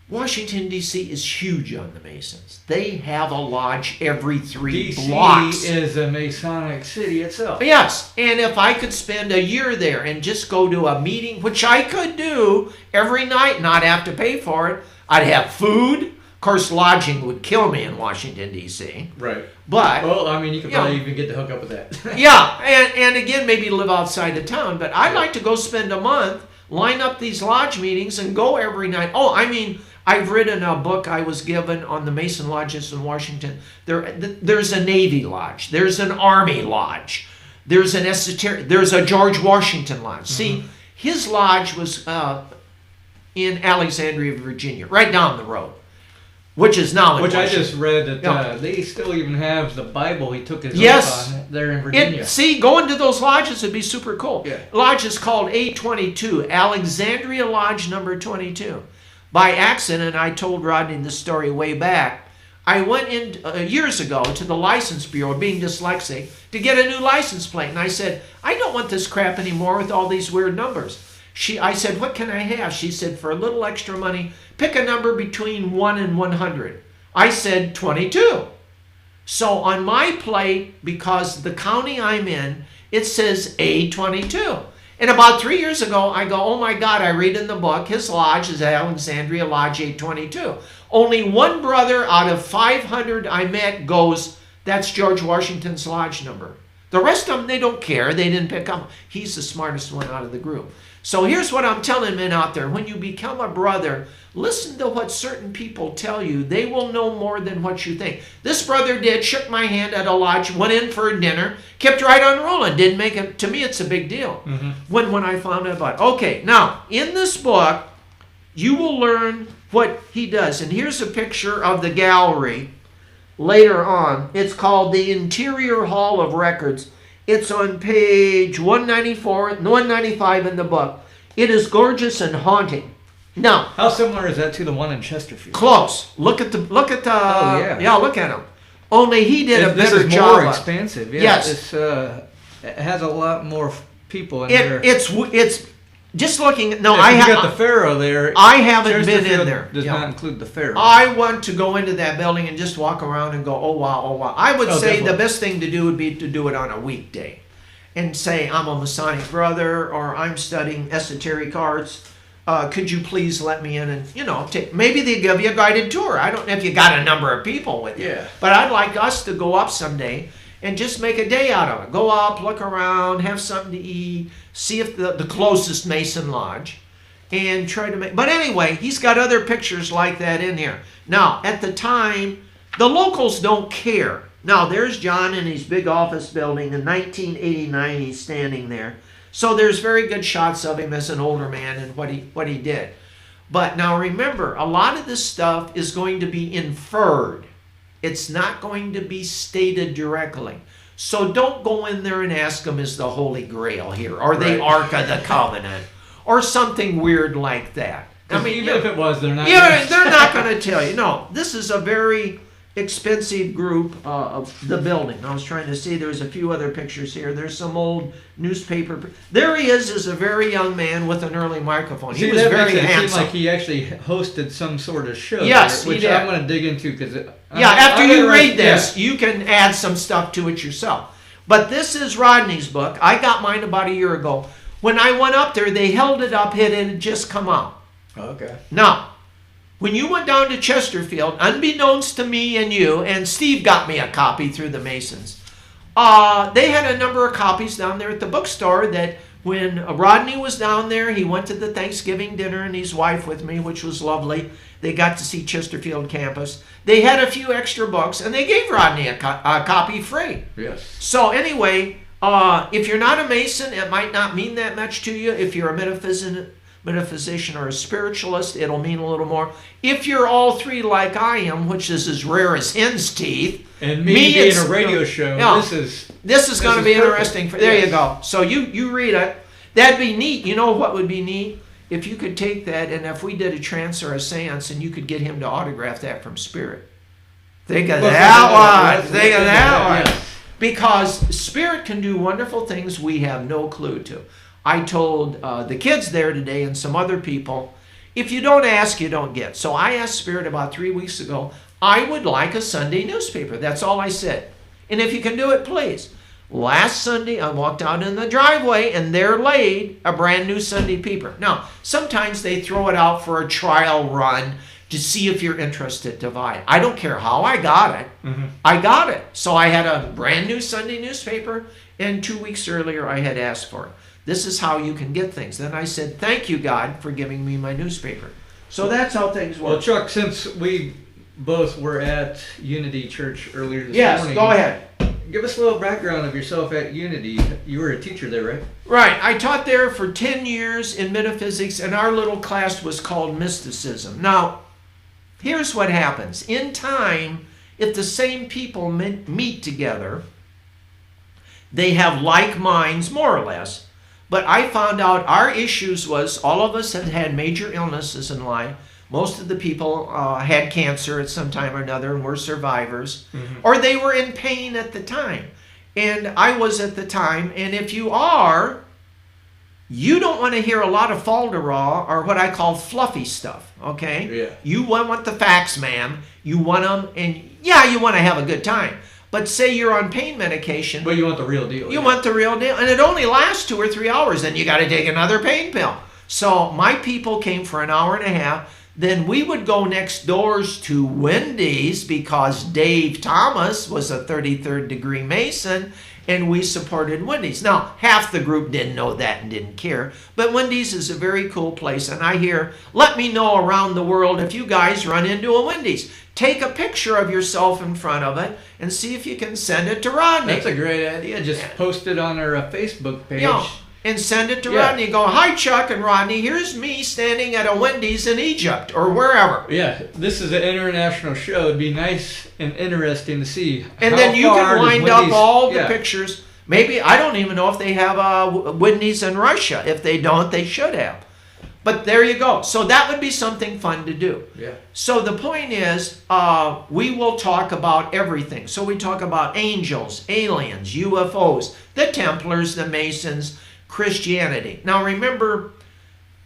Washington, D.C. is huge on the Masons. They have a lodge every 3 blocks. D.C. is a Masonic city itself. Yes, and if I could spend a year there and just go to a meeting, which I could do every night, not have to pay for it, I'd have food. Of course, lodging would kill me in Washington, D.C. Right. But, well, I mean, you could probably even get to hook up with that. Yeah, and again, maybe live outside of town. But I'd like to go spend a month, line up these lodge meetings, and go every night. Oh, I mean, I've written a book I was given on the Mason lodges in Washington. There's a Navy lodge. There's an Army lodge. There's an esoteric. There's a George Washington lodge. Mm-hmm. See, his lodge was in Alexandria, Virginia, right down the road. Which is now in Washington. I just read that they still even have the Bible he took his oath on there in Virginia. Going to those lodges would be super cool. Yeah. Lodge is called A22, Alexandria Lodge number 22. By accident, I told Rodney this story way back. I went in years ago to the license bureau, being dyslexic, to get a new license plate. And I said, I don't want this crap anymore with all these weird numbers. I said, what can I have? She said, for a little extra money, pick a number between 1 and 100. I said 22. So on my plate, because the county I'm in, it says A22. And about 3 years ago, I go, oh my God, I read in the book, his lodge is Alexandria Lodge A22. Only one brother out of 500 I met goes, that's George Washington's lodge number. The rest of them, they don't care. They didn't pick up. He's the smartest one out of the group. So here's what I'm telling men out there. When you become a brother, listen to what certain people tell you. They will know more than what you think. This brother did, shook my hand at a lodge, went in for a dinner, kept right on rolling, didn't make it. To me, it's a big deal. Mm-hmm. When I found out about it. Okay, now, in this book, you will learn what he does. And here's a picture of the gallery later on. It's called the Interior Hall of Records. It's on page 194, 195 in the book. It is gorgeous and haunting. Now, how similar is that to the one in Chesterfield? Close. Look at look at him. Only he did a better job. This is more expensive. Yeah, yes, it has a lot more people in there. It's just looking. No, I got the Pharaoh there. I haven't been in there. Does not include the Pharaoh. I want to go into that building and just walk around and go, oh wow, oh wow. I would say definitely. The best thing to do would be to do it on a weekday. and say, I'm a Masonic brother, or I'm studying esoteric arts. Could you please let me in and, maybe they give you a guided tour. I don't know if you got a number of people with you. Yeah. But I'd like us to go up someday and just make a day out of it. Go up, look around, have something to eat, see if the closest Mason lodge, and try to make... But anyway, he's got other pictures like that in here. Now, at the time, the locals don't care. Now, there's John in his big office building. In 1989, he's standing there. So there's very good shots of him as an older man and what he did. But now remember, a lot of this stuff is going to be inferred. It's not going to be stated directly. So don't go in there and ask them, is the Holy Grail here? Or the Ark of the Covenant? Or something weird like that. I mean, even if it was, they're not they're not going to tell you. No, this is a very expensive group of the building. I was trying to see, there's a few other pictures here. There's some old newspaper. There he is a very young man with an early microphone. He was very handsome. It seemed like he actually hosted some sort of show. Yes, there, which I'm going to dig into because after you read this, you can add some stuff to it yourself. But this is Rodney's book. I got mine about a year ago. When I went up there, they held it up, it had just come out. Okay. Now, when you went down to Chesterfield, unbeknownst to me and you, and Steve got me a copy through the Masons, they had a number of copies down there at the bookstore that when Rodney was down there, he went to the Thanksgiving dinner and his wife with me, which was lovely. They got to see Chesterfield campus. They had a few extra books, and they gave Rodney a copy free. Yes. So anyway, if you're not a Mason, it might not mean that much to you. If you're a metaphysician or a spiritualist, it'll mean a little more. If you're all three like I am, which is as rare as hen's teeth, and me being a radio show, this is going to be interesting. There you go. So you read it. That'd be neat. You know what would be neat? If you could take that, and if we did a trance or a seance, and you could get him to autograph that from Spirit. Think of that one. Think of that one. Because Spirit can do wonderful things we have no clue to. I told the kids there today and some other people, if you don't ask, you don't get. So I asked Spirit about 3 weeks ago, I would like a Sunday newspaper. That's all I said. And if you can do it, please. Last Sunday, I walked out in the driveway, and there laid a brand new Sunday paper. Now, sometimes they throw it out for a trial run to see if you're interested to buy it. I don't care how I got it. Mm-hmm. I got it. So I had a brand new Sunday newspaper, and 2 weeks earlier I had asked for it. This is how you can get things. Then I said, thank you, God, for giving me my newspaper. So that's how things work. Well, Chuck, since we both were at Unity Church earlier this morning. Yes, go ahead. Give us a little background of yourself at Unity. You were a teacher there, right? Right. I taught there for 10 years in metaphysics, and our little class was called mysticism. Now, here's what happens. In time, if the same people meet together, they have like minds, more or less. But I found out our issues was all of us had had major illnesses in life. Most of the people had cancer at some time or another and were survivors. Mm-hmm. Or they were in pain at the time. And I was at the time. And if you are, you don't want to hear a lot of falderall or what I call fluffy stuff, okay? Yeah. You want the facts, ma'am. You want them, and yeah, you want to have a good time. But say you're on pain medication. But you want the real deal. You want the real deal. And it only lasts 2 or 3 hours. Then you got to take another pain pill. So my people came for an hour and a half. Then we would go next doors to Wendy's because Dave Thomas was a 33rd degree Mason, and we supported Wendy's. Now, half the group didn't know that and didn't care, but Wendy's is a very cool place, and I hear, let me know around the world if you guys run into a Wendy's. Take a picture of yourself in front of it and see if you can send it to Rodney. That's a great idea. Just post it on our Facebook page. Yeah. And send it to Rodney. Go, hi, Chuck and Rodney. Here's me standing at a Wendy's in Egypt or wherever. Yeah, this is an international show. It'd be nice and interesting to see. And then you can wind up all the pictures. Maybe, I don't even know if they have Wendy's in Russia. If they don't, they should have. But there you go. So that would be something fun to do. Yeah. So the point is, we will talk about everything. So we talk about angels, aliens, UFOs, the Templars, the Masons, Christianity. Now remember,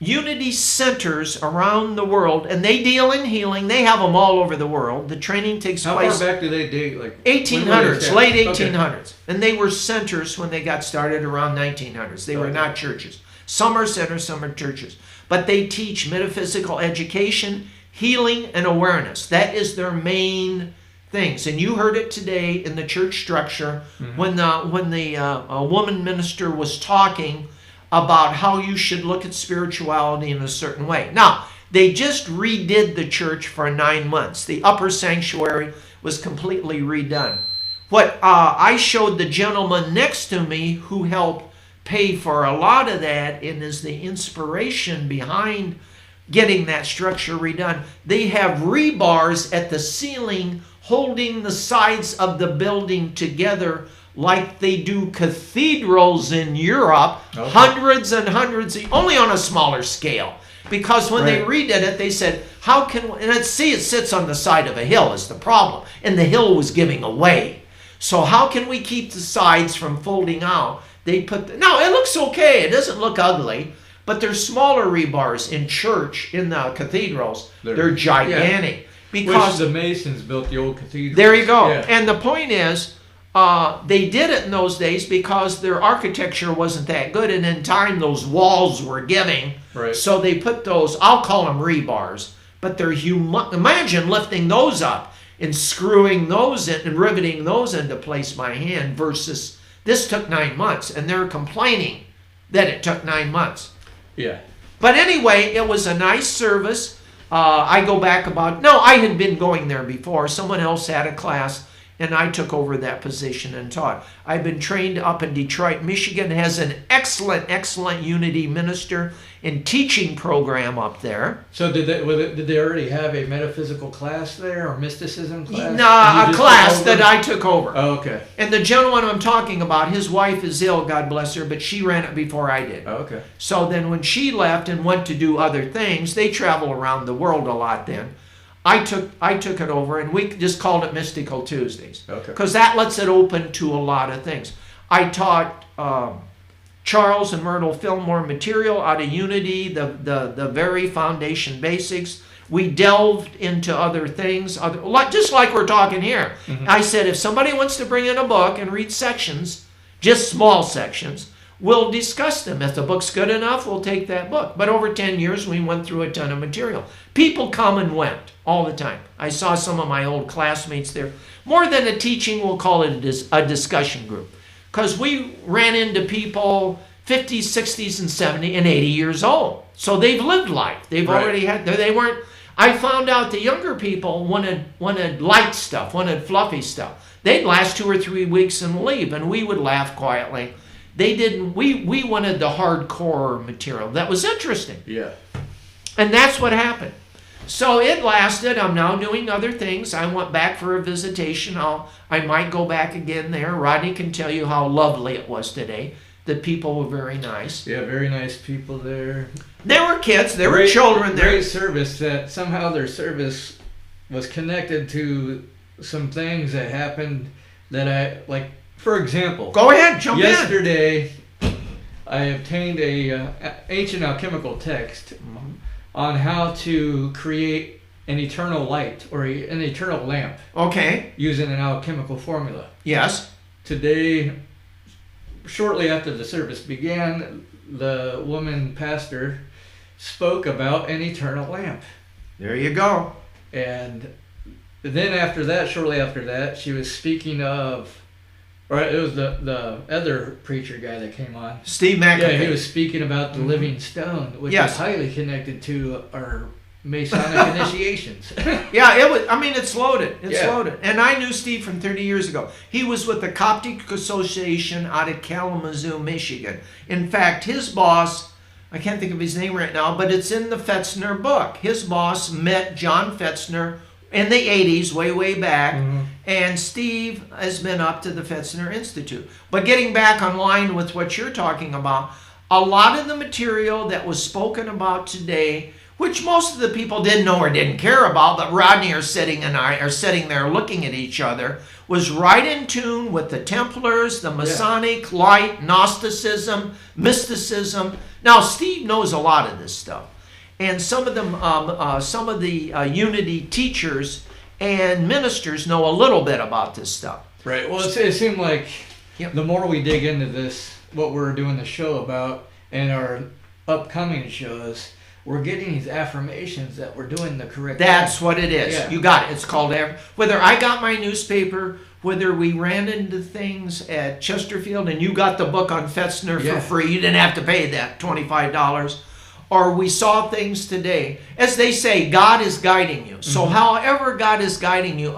unity centers around the world, and they deal in healing. They have them all over the world. The training takes How place. far back do they date? Like 1800s, late 1800s. Okay. And they were centers when they got started around 1900s. They were not churches. Some are centers, some are churches. But they teach metaphysical education, healing, and awareness. That is their main things. And you heard it today in the church structure when the woman minister was talking about how you should look at spirituality in a certain way. Now, they just redid the church for 9 months. The upper sanctuary was completely redone. What I showed the gentleman next to me who helped pay for a lot of that and is the inspiration behind getting that structure redone. They have rebars at the ceiling holding the sides of the building together like they do cathedrals in Europe, hundreds and hundreds, only on a smaller scale. Because when they redid it, they said, how can, and it sits on the side of a hill is the problem, and the hill was giving away. So how can we keep the sides from folding out? They put, now it looks okay, it doesn't look ugly, but there's smaller rebars in church, in the cathedrals, they're gigantic. Yeah. Because the Masons built the old cathedral. There you go. Yeah. And the point is, they did it in those days because their architecture wasn't that good, and in time those walls were giving. Right. So they put those, I'll call them rebars, but they're imagine lifting those up and screwing those in and riveting those into place by hand versus this took 9 months, and they're complaining that it took 9 months. Yeah. But anyway, it was a nice service. I go back I had been going there before. Someone else had a class, and I took over that position and taught. I've been trained up in Detroit, Michigan, has an excellent unity minister and teaching program up there. So did they already have a metaphysical class there or mysticism class? No, a class that I took over. Oh, okay. And the gentleman I'm talking about, his wife is ill, God bless her, but she ran it before I did. Oh, okay. So then when she left and went to do other things, they travel around the world a lot then. I took it over, and we just called it Mystical Tuesdays. Okay. Because that lets it open to a lot of things. I taught Charles and Myrtle Fillmore material out of Unity, the very foundation basics. We delved into other things, just like we're talking here. Mm-hmm. I said, if somebody wants to bring in a book and read sections, just small sections, we'll discuss them. If the book's good enough, we'll take that book. But over 10 years, we went through a ton of material. People come and went all the time. I saw some of my old classmates there. More than a teaching, we'll call it a discussion group. Because we ran into people 50s, 60s, and 70 and 80 years old. So they've lived life. They've already had, they weren't, I found out the younger people wanted light stuff, wanted fluffy stuff. They'd last 2 or 3 weeks and leave, and we would laugh quietly. They didn't, we wanted the hardcore material. That was interesting. Yeah. And that's what happened. So it lasted. I'm now doing other things. I went back for a visitation. I might go back again there. Rodney can tell you how lovely it was today. The people were very nice. Yeah, very nice people there. There were kids. There were children there. Great service. That somehow their service was connected to some things that happened that I, like, for example. Go ahead, jump in. Yesterday, I obtained a ancient alchemical text on how to create an eternal light or an eternal lamp. Okay. Using an alchemical formula. Yes. Today, shortly after the service began, the woman pastor spoke about an eternal lamp. There you go. And then after that, shortly after that, she was speaking of, or it was the other preacher guy that came on. Steve McAfee. Yeah, he was speaking about the living stone, which is highly connected to our Masonic initiations. Yeah, it was. I mean, it's loaded. It's loaded. And I knew Steve from 30 years ago. He was with the Coptic Association out of Kalamazoo, Michigan. In fact, his boss, I can't think of his name right now, but it's in the Fetzner book. His boss met John Fetzner in the 80s, way back, and Steve has been up to the Fetzner Institute. But getting back on line with what you're talking about, a lot of the material that was spoken about today, which most of the people didn't know or didn't care about, but Rodney and I are sitting there looking at each other, was right in tune with the Templars, the Masonic, Light, Gnosticism, mysticism. Now, Steve knows a lot of this stuff. And some of the Unity teachers and ministers know a little bit about this stuff. Right. Well, it seemed like the more we dig into this, what we're doing the show about, and our upcoming shows, we're getting these affirmations that we're doing the correct That's thing. what it is. Yeah. You got it. It's called whether I got my newspaper, whether we ran into things at Chesterfield and you got the book on Fetzner for free, you didn't have to pay that $25, or we saw things today. As they say, God is guiding you. So however God is guiding you,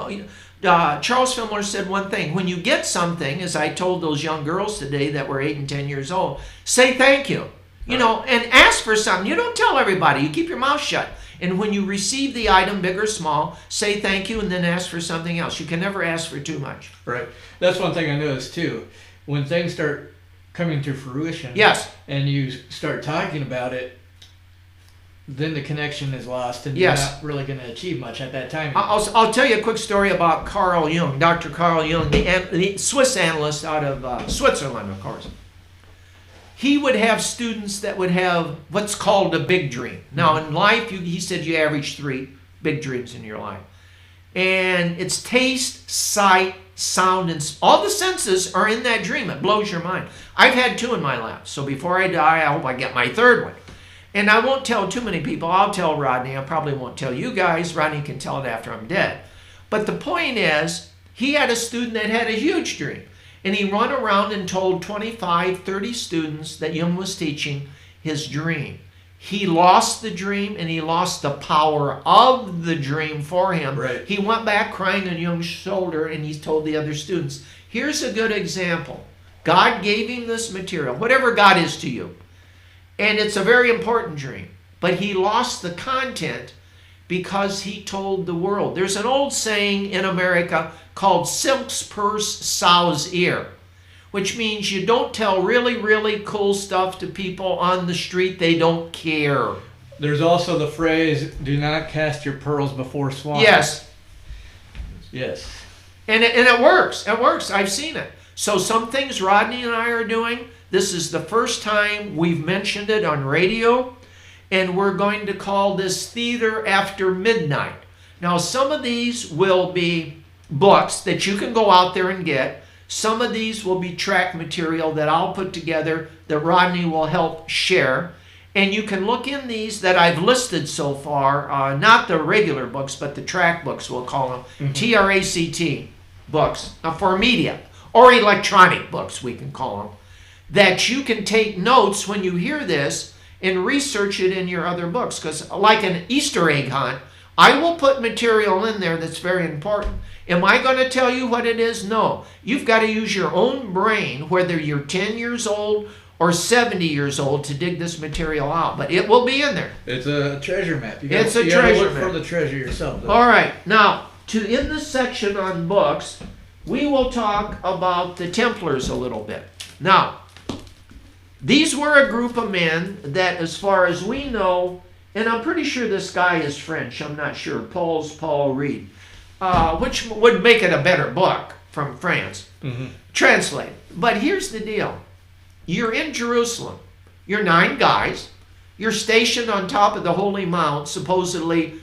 Charles Fimler said one thing: when you get something, as I told those young girls today that were 8 and 10 years old, say thank you. You know, and ask for something. You don't tell everybody. You keep your mouth shut. And when you receive the item, big or small, say thank you and then ask for something else. You can never ask for too much. Right. That's one thing I noticed too. When things start coming to fruition, and you start talking about it, then the connection is lost, and you're not really going to achieve much at that time. I'll tell you a quick story about Carl Jung, Dr. Carl Jung, the Swiss analyst out of Switzerland, of course. He would have students that would have what's called a big dream. Now, in life, he said you average 3 big dreams in your life. And it's taste, sight, sound, and all the senses are in that dream. It blows your mind. I've had 2 in my life. So before I die, I hope I get my 3rd one. And I won't tell too many people. I'll tell Rodney. I probably won't tell you guys. Rodney can tell it after I'm dead. But the point is, he had a student that had a huge dream. And he ran around and told 25, 30 students that Jung was teaching his dream. He lost the dream, and he lost the power of the dream for him. Right. He went back crying on Jung's shoulder, and he told the other students, here's a good example. God gave him this material, whatever God is to you. And it's a very important dream. But he lost the content because he told the world. There's an old saying in America called silk's purse, sow's ear, which means you don't tell really, really cool stuff to people on the street. They don't care. There's also the phrase, do not cast your pearls before swine. Yes. Yes. And it works. It works. I've seen it. So some things Rodney and I are doing, this is the first time we've mentioned it on radio, and we're going to call this Theater After Midnight. Now, some of these will be books that you can go out there and get. Some of these will be track material that I'll put together that Rodney will help share. And you can look in these that I've listed so far, not the regular books, but the track books, we'll call them, TRACT books for media, or electronic books, we can call them, that you can take notes when you hear this and research it in your other books. Because like an Easter egg hunt, I will put material in there that's very important. Am I going to tell you what it is? No. You've got to use your own brain, whether you're 10 years old or 70 years old, to dig this material out. But it will be in there. It's a treasure map. You It's a gotta treasure look map. for the treasure yourself, though. All right. Now, in this section on books, we will talk about the Templars a little bit. Now, these were a group of men that, as far as we know, and I'm pretty sure this guy is French, I'm not sure, Paul Reed, which would make it a better book from France, translate. But here's the deal. You're in Jerusalem. You're 9 guys. You're stationed on top of the Holy Mount, supposedly,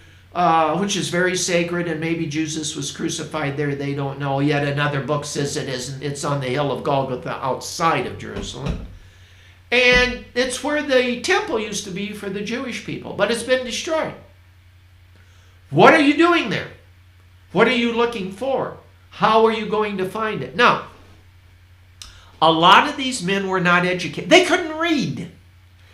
which is very sacred, and maybe Jesus was crucified there. They don't know. Yet another book says it isn't. It's on the hill of Golgotha outside of Jerusalem. And it's where the temple used to be for the Jewish people, but it's been destroyed. What are you doing there? What are you looking for? How are you going to find it? Now, a lot of these men were not educated. They couldn't read.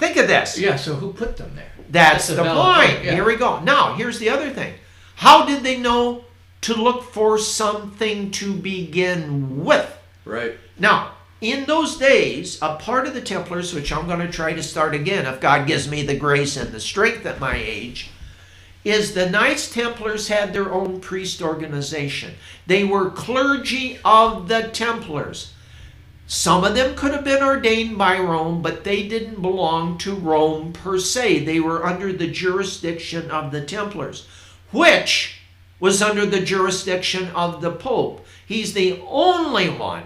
Think of this. Yeah, so who put them there? That's the point. Yeah. Here we go. Now, here's the other thing. How did they know to look for something to begin with? Right. Now, in those days, a part of the Templars, which I'm going to try to start again if God gives me the grace and the strength at my age, is the Knights Templars had their own priest organization. They were clergy of the Templars. Some of them could have been ordained by Rome, but they didn't belong to Rome per se. They were under the jurisdiction of the Templars, which was under the jurisdiction of the Pope. He's the only one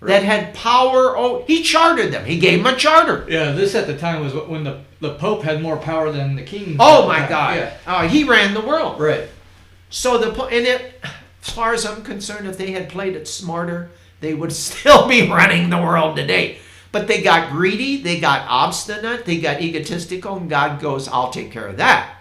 that had power. Oh, he chartered them. He gave them a charter. Yeah, this at the time was when the Pope had more power than the king. Oh my God! Yeah. He ran the world. Right. So as far as I'm concerned, if they had played it smarter, they would still be running the world today. But they got greedy, they got obstinate, they got egotistical, and God goes, "I'll take care of that."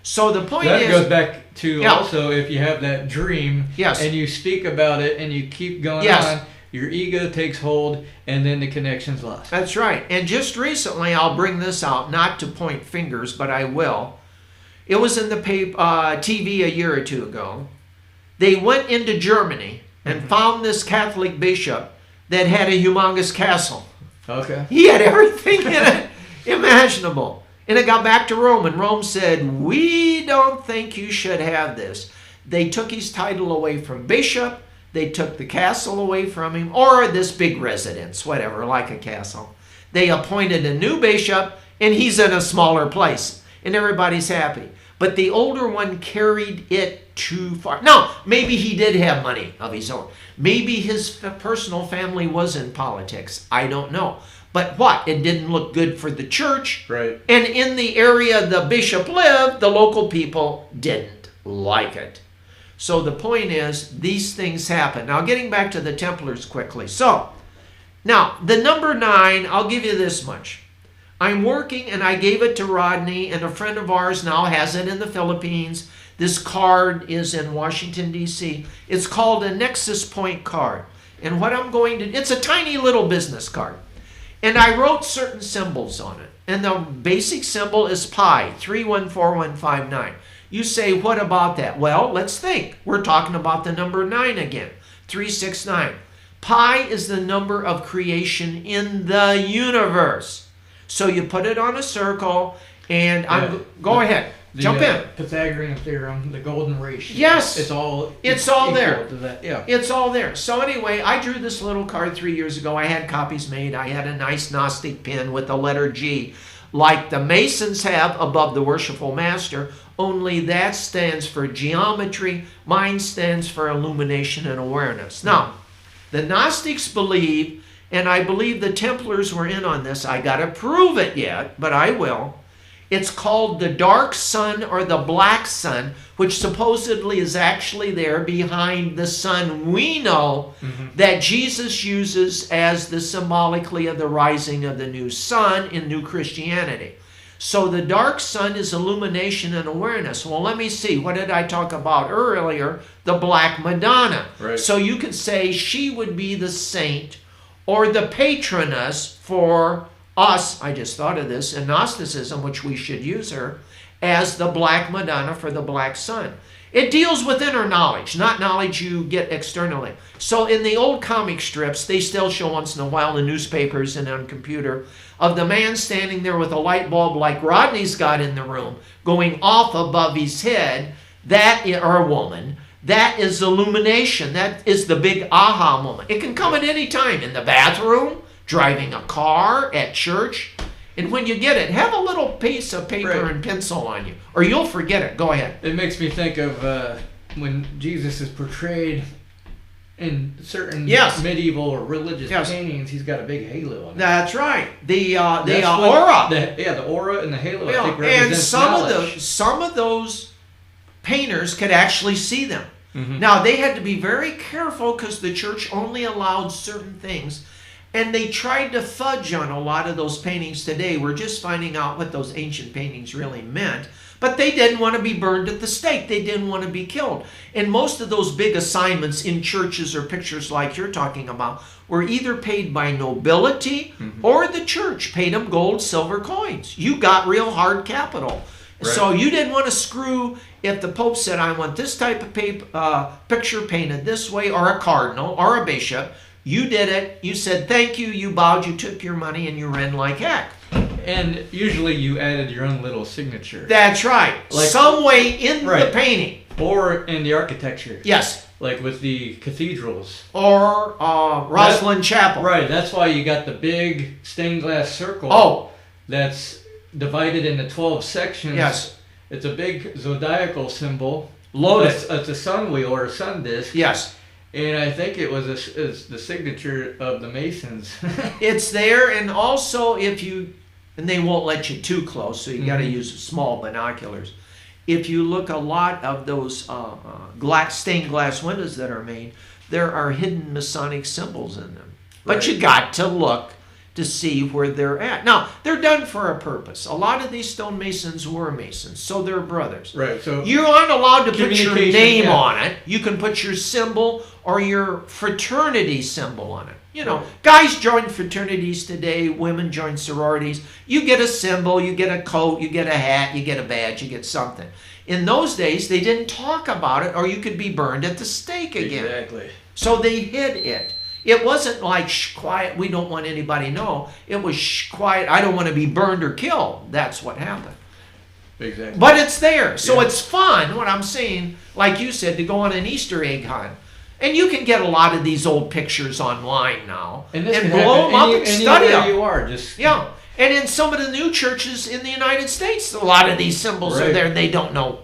So the point that is, goes back to also if you have that dream, and you speak about it and you keep going on. Your ego takes hold, and then the connection's lost. That's right. And just recently, I'll bring this out, not to point fingers, but I will. It was in the TV a year or two ago. They went into Germany and found this Catholic bishop that had a humongous castle. Okay. He had everything in it imaginable. And it got back to Rome, and Rome said, "We don't think you should have this." They took his title away from bishop. They took the castle away from him, or this big residence, whatever, like a castle. They appointed a new bishop, and he's in a smaller place, and everybody's happy. But the older one carried it too far. Now, maybe he did have money of his own. Maybe his personal family was in politics. I don't know. But what? It didn't look good for the church. Right. And in the area the bishop lived, the local people didn't like it. So the point is, these things happen. Now, getting back to the Templars quickly. So, now, the number 9, I'll give you this much. I'm working, and I gave it to Rodney, and a friend of ours now has it in the Philippines. This card is in Washington, D.C. It's called a Nexus Point card. And what I'm going to, it's a tiny little business card. And I wrote certain symbols on it. And the basic symbol is pi, 314159. You say, what about that? Well, let's think. We're talking about the number 9 again, 369. Pi is the number of creation in the universe. So you put it on a circle, and go ahead. Jump in. Pythagorean theorem, the golden ratio. Yes. It's all there. To that. Yeah. It's all there. So anyway, I drew this little card 3 years ago. I had copies made. I had a nice Gnostic pin with the letter G, like the Masons have above the worshipful master, only that stands for geometry. Mine stands for illumination and awareness. Now, the Gnostics believe, and I believe the Templars were in on this. I got to prove it yet, but I will. It's called the dark sun or the black sun, which supposedly is actually there behind the sun we know that Jesus uses as the symbolically of the rising of the new sun in New Christianity. So the dark sun is illumination and awareness. Well, let me see. What did I talk about earlier? The Black Madonna. Right. So you could say she would be the saint or the patroness for us, I just thought of this, in Gnosticism, which we should use her, as the Black Madonna for the Black Sun. It deals with inner knowledge, not knowledge you get externally. So in the old comic strips, they still show once in a while in newspapers and on computer of the man standing there with a light bulb like Rodney's got in the room, going off above his head, or a woman. That is illumination. That is the big aha moment. It can come at any time, in the bathroom, driving a car, at church. And when you get it, have a little piece of paper and pencil on you, or you'll forget it. Go ahead. It makes me think of when Jesus is portrayed in certain medieval or religious paintings. He's got a big halo on it. That's right. The aura. The aura and the halo. Yeah. I think represents knowledge. some of those painters could actually see them. Now, they had to be very careful because the church only allowed certain things. And they tried to fudge on a lot of those paintings today. We're just finding out what those ancient paintings really meant. But they didn't want to be burned at the stake. They didn't want to be killed. And most of those big assignments in churches or pictures like you're talking about were either paid by nobility or the church paid them gold, silver coins. You got real hard capital. Right. So you didn't want to screw if the Pope said, I want this type of picture painted this way, or a cardinal or a bishop. You did it. You said thank you. You bowed. You took your money, and you ran like heck. And usually you added your own little signature. That's right. Like some way in the painting. Or in the architecture. Yes. like with the cathedrals. Or Rosslyn Chapel. Right, that's why you got the big stained glass circle. Oh. That's divided into 12 sections. Yes. It's a big zodiacal symbol. Loaded. It's a sun wheel or a sun disk. Yes. And I think it was it's the signature of the Masons. It's there, and also and they won't let you too close, so you got to use small binoculars. If you look a lot of those stained glass windows that are made, there are hidden Masonic symbols in them. But Right. you got to look to see where they're at. Now, they're done for a purpose. A lot of these stonemasons were Masons, so they're brothers. Right. So you aren't allowed to put your name yeah. on it. You can put your symbol or your fraternity symbol on it. You know, Right. guys join fraternities today, women join sororities. You get a symbol, you get a coat, you get a hat, you get a badge, you get something. In those days, they didn't talk about it, or you could be burned at the stake again. Exactly. So they hid it. It wasn't like, shh, quiet, we don't want anybody to know. It was, shh, quiet, I don't want to be burned or killed. That's what happened. Exactly. But it's there. So Yeah. it's fun, what I'm saying, like you said, to go on an Easter egg hunt. And you can get a lot of these old pictures online now. And this and can blow them up happen and study anywhere them. you are. Just Yeah. And in some of the new churches in the United States, a lot of these symbols are Right. there and they don't know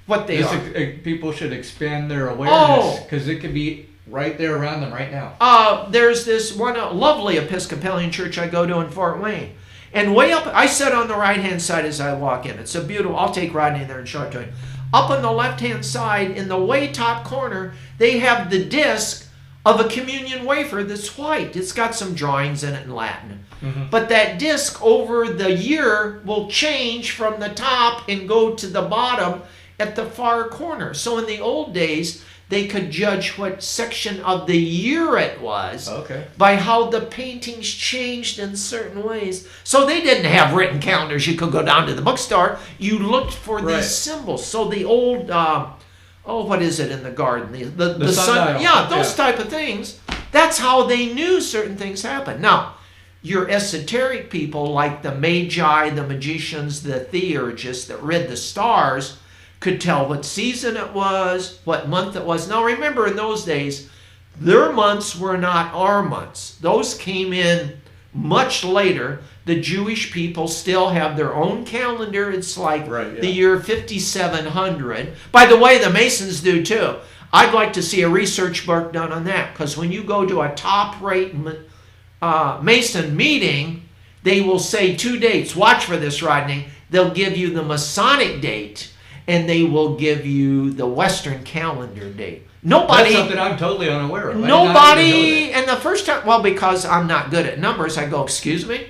what they are. People should expand their awareness Oh. because it could be right there around them right now. There's this one lovely Episcopalian church I go to in Fort Wayne. And way up, I sit on the right-hand side as I walk in. It's a beautiful, I'll take Rodney in there and show it to him. Up on the left-hand side, in the way top corner, they have the disc of a communion wafer that's white. It's got some drawings in it in Latin. Mm-hmm. But that disc over the year will change from the top and go to the bottom at the far corner. So in the old days, they could judge what section of the year it was by how the paintings changed in certain ways. So they didn't have written calendars. You could go down to the bookstore. You looked for Right. these symbols. So the old, what is it in the garden? The sundial. Yeah, those type of things. That's how they knew certain things happened. Now, your esoteric people like the magi, the magicians, the theurgists that read the stars could tell what season it was, what month it was. Now remember, in those days, their months were not our months. Those came in much later. The Jewish people still have their own calendar. It's like the year 5700. By the way, the Masons do too. I'd like to see a research work done on that, because when you go to a top-rate Mason meeting, they will say 2 dates. Watch for this, Rodney. They'll give you the Masonic date, and they will give you the Western calendar date. Nobody. That's something I'm totally unaware of. Nobody. And the first time, well, because I'm not good at numbers, I go, excuse me?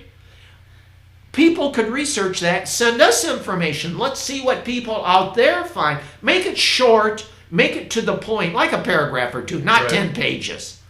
People could research that. Send us information. Let's see what people out there find. Make it short. Make it to the point, like a paragraph or two, not 10 pages.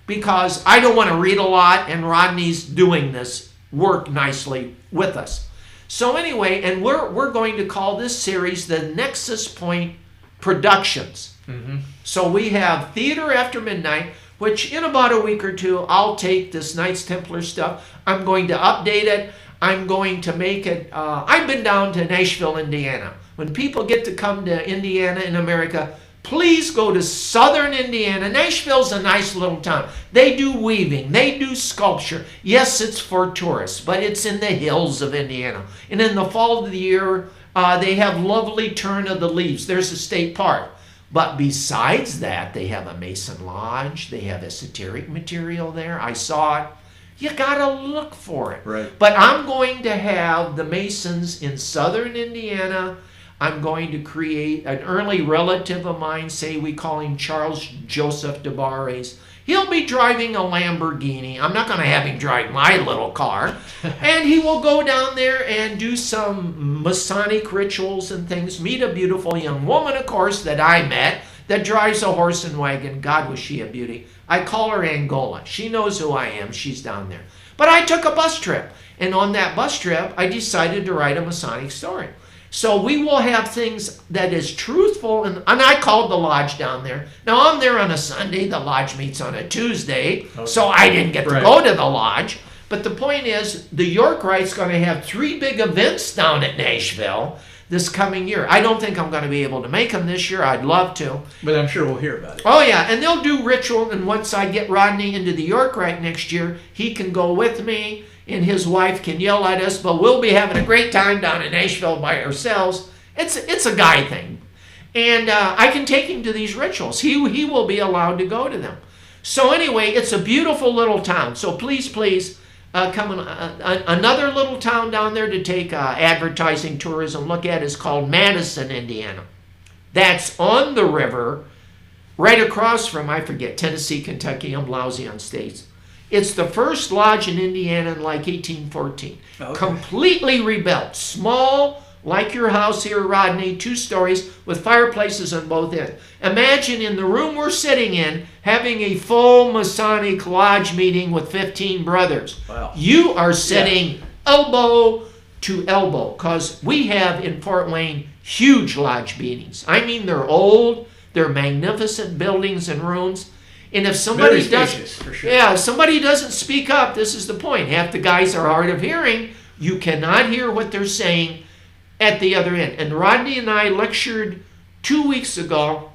Because I don't want to read a lot, and Rodney's doing this work nicely with us. So anyway, and we're going to call this series the Nexus Point Productions. Mm-hmm. So we have Theater After Midnight, which in about a week or two, I'll take this Knights Templar stuff. I'm going to update it. I'm going to make it. I've been down to Nashville, Indiana. When people get to come to Indiana in America, please go to southern Indiana. Nashville's a nice little town. They do weaving. They do sculpture. Yes, it's for tourists, but it's in the hills of Indiana. And in the fall of the year, they have lovely turn of the leaves. There's a state park. But besides that, they have a Mason Lodge. They have esoteric material there. I saw it. You got to look for it. Right. But I'm going to have the Masons in southern Indiana. I'm going to create an early relative of mine, say we call him Charles Joseph de Barres. He'll be driving a Lamborghini. I'm not going to have him drive my little car. And he will go down there and do some Masonic rituals and things. Meet a beautiful young woman, of course, that I met that drives a horse and wagon. God, was she a beauty. I call her Angola. She knows who I am. She's down there. But I took a bus trip. And on that bus trip, I decided to write a Masonic story. So we will have things that is truthful, and I called the lodge down there. Now I'm there on a Sunday, the lodge meets on a Tuesday, so I didn't get to go to the lodge. But the point is, the York Rite's going to have 3 big events down at Nashville. this coming year. I don't think I'm going to be able to make them this year. I'd love to. But I'm sure we'll hear about it. Oh, yeah. And they'll do ritual. And once I get Rodney into the York Rite next year, he can go with me and his wife can yell at us. But we'll be having a great time down in Nashville by ourselves. It's a guy thing. And I can take him to these rituals. He will be allowed to go to them. So anyway, it's a beautiful little town. So please, come another little town down there to take advertising tourism look at is called Madison, Indiana. That's on the river, right across from, I forget, Tennessee, Kentucky. I'm lousy on states. It's the first lodge in Indiana in like 1814. Okay. Completely rebuilt. Small, like your house here, Rodney, 2 stories with fireplaces on both ends. Imagine in the room we're sitting in having a full Masonic lodge meeting with 15 brothers. Wow. You are sitting elbow to elbow because we have in Fort Wayne huge lodge meetings. I mean, they're old, they're magnificent buildings and rooms. And if somebody if somebody doesn't speak up, this is the point. Half the guys are hard of hearing. You cannot hear what they're saying at the other end. And Rodney and I lectured 2 weeks ago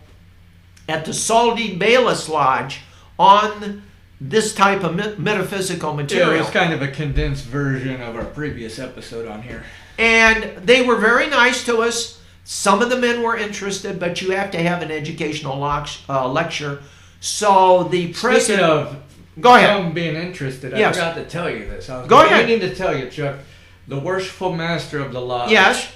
at the Saldi Bayless Lodge on this type of metaphysical material. Yeah, it was kind of a condensed version of our previous episode on here. And they were very nice to us. Some of the men were interested, but you have to have an educational lecture. So the president... Speaking of go ahead. Being interested, I yes. forgot to tell you this. I was go ahead. meaning to tell you, Chuck. The worshipful master of the lodge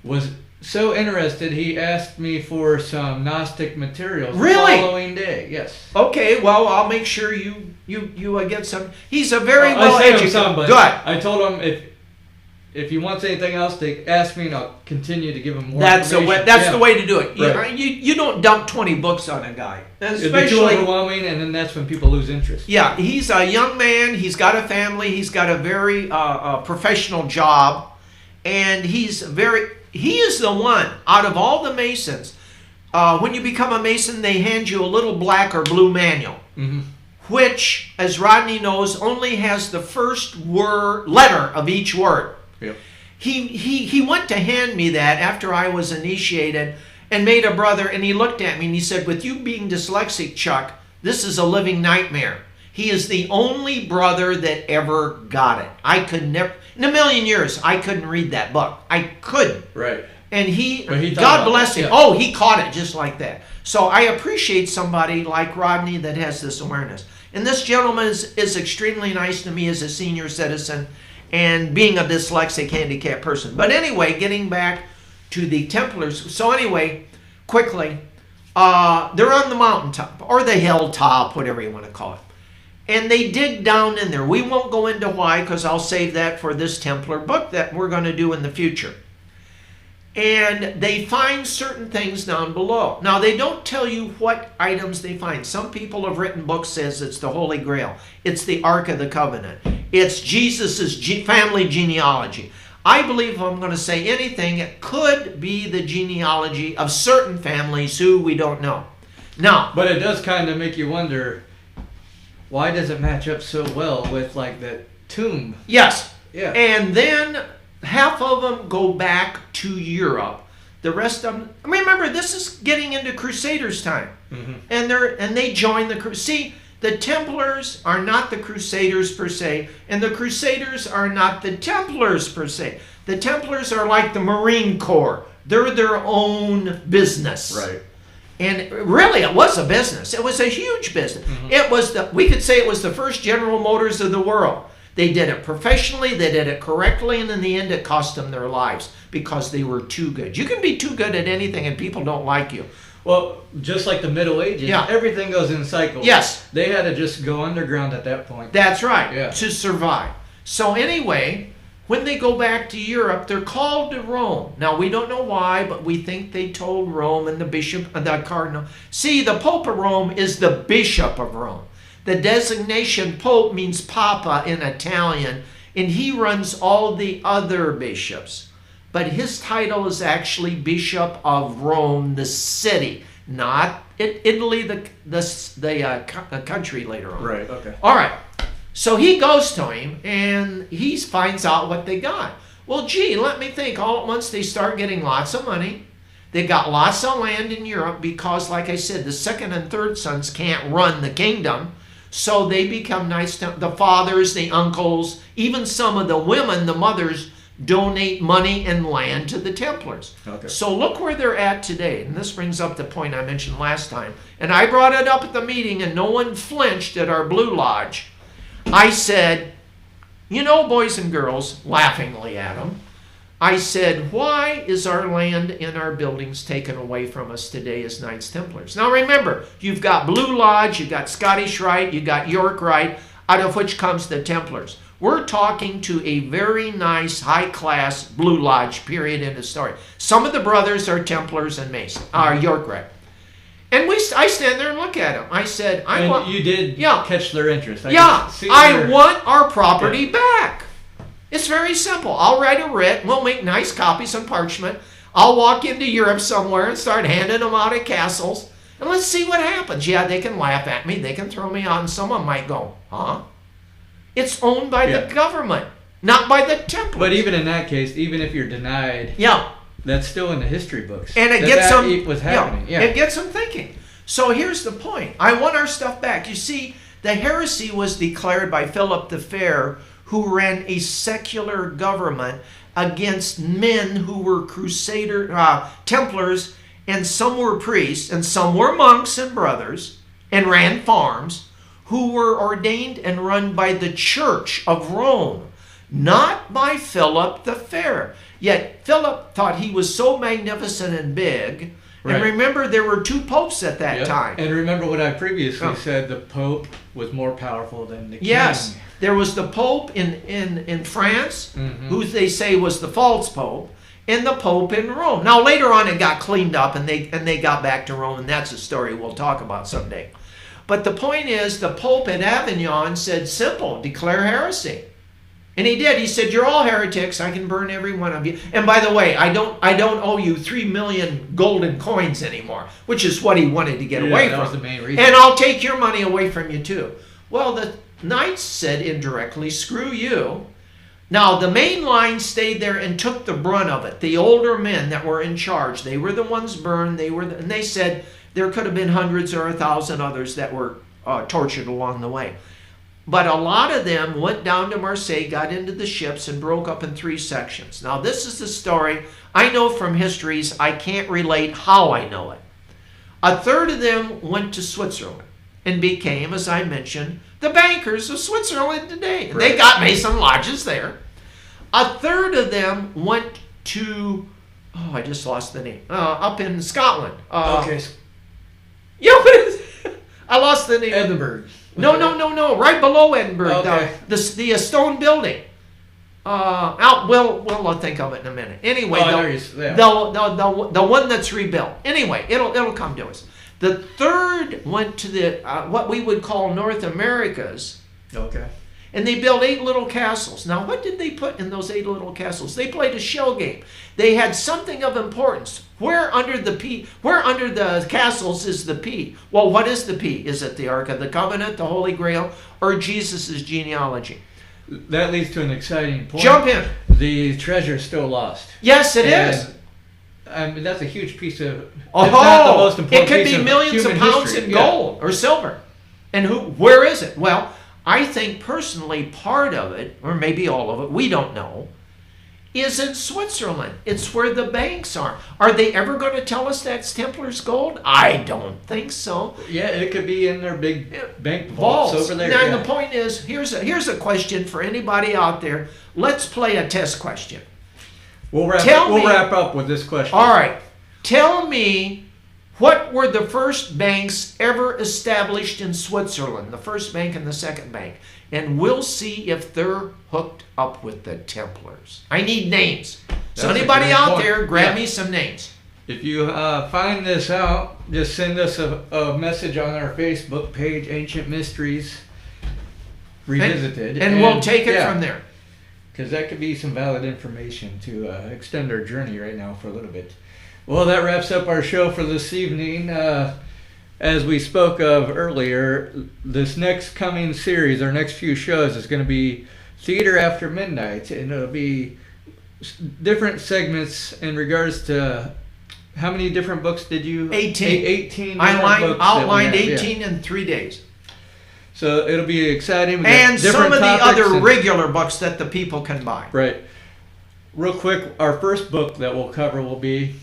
was so interested, he asked me for some Gnostic materials the following day. Yes. Okay, well, I'll make sure you get some. He's a very well-educated... Good. I told him if he wants anything else, to ask me and I'll continue to give him more information. That's the way to do it. Right. You don't dump 20 books on a guy. It'd be too overwhelming, and then that's when people lose interest. Yeah, he's a young man. He's got a family. He's got a very professional job. And he is the one, out of all the Masons, when you become a Mason, they hand you a little black or blue manual. Mm-hmm. Which, as Rodney knows, only has the first letter of each word. Yep. He went to hand me that after I was initiated and made a brother, and he looked at me and he said, with you being dyslexic, Chuck, this is a living nightmare. He is the only brother that ever got it. I could never, in a million years, I couldn't read that book. I couldn't. Right. And God bless him. Yeah. Oh, he caught it just like that. So I appreciate somebody like Rodney that has this awareness. And this gentleman is extremely nice to me as a senior citizen and being a dyslexic handicapped person. But anyway, getting back to the Templars. So anyway, quickly, they're on the mountaintop or the hilltop, whatever you want to call it. And they dig down in there. We won't go into why because I'll save that for this Templar book that we're going to do in the future. And they find certain things down below. Now, they don't tell you what items they find. Some people have written books says it's the Holy Grail. It's the Ark of the Covenant. It's Jesus' family genealogy. I believe if I'm going to say anything, it could be the genealogy of certain families who we don't know. Now, but it does kind of make you wonder, why does it match up so well with like that tomb? Yes. Yeah. And then half of them go back to Europe. The rest of them, remember, this is getting into Crusaders' time. Mm-hmm. And they join the Crusaders. See, the Templars are not the Crusaders per se, and the Crusaders are not the Templars per se. The Templars are like the Marine Corps. They're their own business. Right. And really, it was a business. It was a huge business. Mm-hmm. We could say it was the first General Motors of the world. They did it professionally, they did it correctly, and in the end it cost them their lives because they were too good. You can be too good at anything and people don't like you. Well, just like the Middle Ages, everything goes in cycles. Yes. They had to just go underground at that point. That's right, to survive. So anyway, when they go back to Europe, they're called to Rome. Now, we don't know why, but we think they told Rome and the bishop, the cardinal. See, the Pope of Rome is the Bishop of Rome. The designation Pope means Papa in Italian, and he runs all the other bishops. But his title is actually Bishop of Rome, the city, not Italy, the country later on. Right, okay. All right. So he goes to him, and he finds out what they got. Well, gee, let me think. All at once they start getting lots of money. They got lots of land in Europe because, like I said, the second and third sons can't run the kingdom. So they become nice to the fathers, the uncles, even some of the women, the mothers, donate money and land to the Templars. Okay. So look where they're at today. And this brings up the point I mentioned last time. And I brought it up at the meeting and no one flinched at our Blue Lodge. I said, you know, boys and girls, laughingly at them, I said, why is our land and our buildings taken away from us today as Knights Templars? Now remember, you've got Blue Lodge, you've got Scottish Rite, you've got York Rite, out of which comes the Templars. We're talking to a very nice, high-class Blue Lodge period in the story. Some of the brothers are Templars and Masons, are York Rite. And I stand there and look at them. I said, you did catch their interest. I want our property back. It's very simple. I'll write a writ. We'll make nice copies on parchment. I'll walk into Europe somewhere and start handing them out at castles. And let's see what happens. Yeah, they can laugh at me. They can throw me out. And someone might go, huh? It's owned by the government, not by the Templars. But even in that case, even if you're denied, that's still in the history books. And it gets them, was happening. It gets them thinking. So here's the point. I want our stuff back. You see, the heresy was declared by Philip the Fair, who ran a secular government against men who were Templars, and some were priests, and some were monks and brothers, and ran farms, who were ordained and run by the Church of Rome, not by Philip the Fair. Yet Philip thought he was so magnificent and big. Right. And remember, there were two popes at that time. And remember what I previously said, the Pope was more powerful than the king. Yes, there was the Pope in France, who they say was the false Pope, and the Pope in Rome. Now, later on, it got cleaned up, and they got back to Rome, and that's a story we'll talk about someday. But the point is, the Pope at Avignon said, simple, declare heresy. And he did. He said, you're all heretics. I can burn every one of you. And by the way, I don't owe you 3 million golden coins anymore, which is what he wanted to get away from. That was the main reason. And I'll take your money away from you too. Well, the Knights said indirectly, screw you. Now, the main line stayed there and took the brunt of it. The older men that were in charge, they were the ones burned. And they said there could have been hundreds or 1,000 others that were tortured along the way. But a lot of them went down to Marseille, got into the ships, and broke up in 3 sections. Now, this is the story. I know from histories. I can't relate how I know it. A third of them went to Switzerland and became, as I mentioned, the bankers of Switzerland today. Right. They got Mason lodges there. A third of them went to, I just lost the name, up in Scotland. Okay. Yeah, what is it? I lost the name. Edinburgh. No. Right below Edinburgh. Okay. The stone building. We'll think of it in a minute. Anyway, the one that's rebuilt. Anyway, it'll come to us. The third went to the what we would call North Americas. Okay. And they built 8 little castles. Now, what did they put in those 8 little castles? They played a shell game. They had something of importance. Where under the castles is the P? Well, what is the P? Is it the Ark of the Covenant, the Holy Grail, or Jesus' genealogy? That leads to an exciting point. Jump in. The treasure is still lost. Yes, it is. I mean, that's a huge piece of. Not the most important it could be millions of pounds in gold or silver. And where is it? Well, I think personally part of it, or maybe all of it, we don't know, is in Switzerland. It's where the banks are. Are they ever going to tell us that's Templars gold? I don't think so. Yeah, it could be in their big bank vaults over there. Now, the point is, here's a question for anybody out there. Let's play a test question. We'll wrap up with this question. All right. Tell me, what were the first banks ever established in Switzerland? The first bank and the second bank. And we'll see if they're hooked up with the Templars. I need names. So anybody out there, grab me some names. If you find this out, just send us a message on our Facebook page, Ancient Mysteries Revisited. And we'll take it from there. Because that could be some valid information to extend our journey right now for a little bit. Well, that wraps up our show for this evening. As we spoke of earlier, this next coming series, our next few shows, is going to be Theater After Midnight, and it'll be different segments in regards to how many different books did you? 18. 18 I outlined 18 in 3 days. So it'll be exciting. We got And some of the other and, regular books that the people can buy. Right. Real quick, our first book that we'll cover will be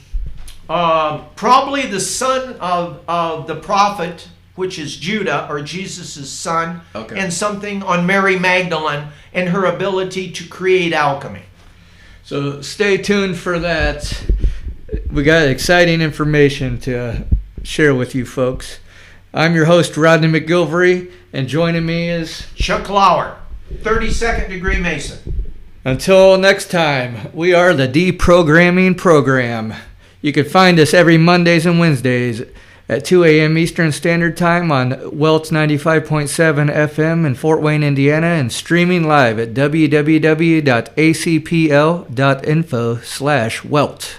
probably the son of the prophet, which is Judah, or Jesus' son, and something on Mary Magdalene and her ability to create alchemy. So stay tuned for that. We got exciting information to share with you folks. I'm your host, Rodney McGilvery, and joining me is Chuck Lauer, 32nd degree Mason. Until next time, we are the Deprogramming Program. You can find us every Mondays and Wednesdays at 2 a.m. Eastern Standard Time on WELT 95.7 FM in Fort Wayne, Indiana, and streaming live at www.acpl.info/WELT.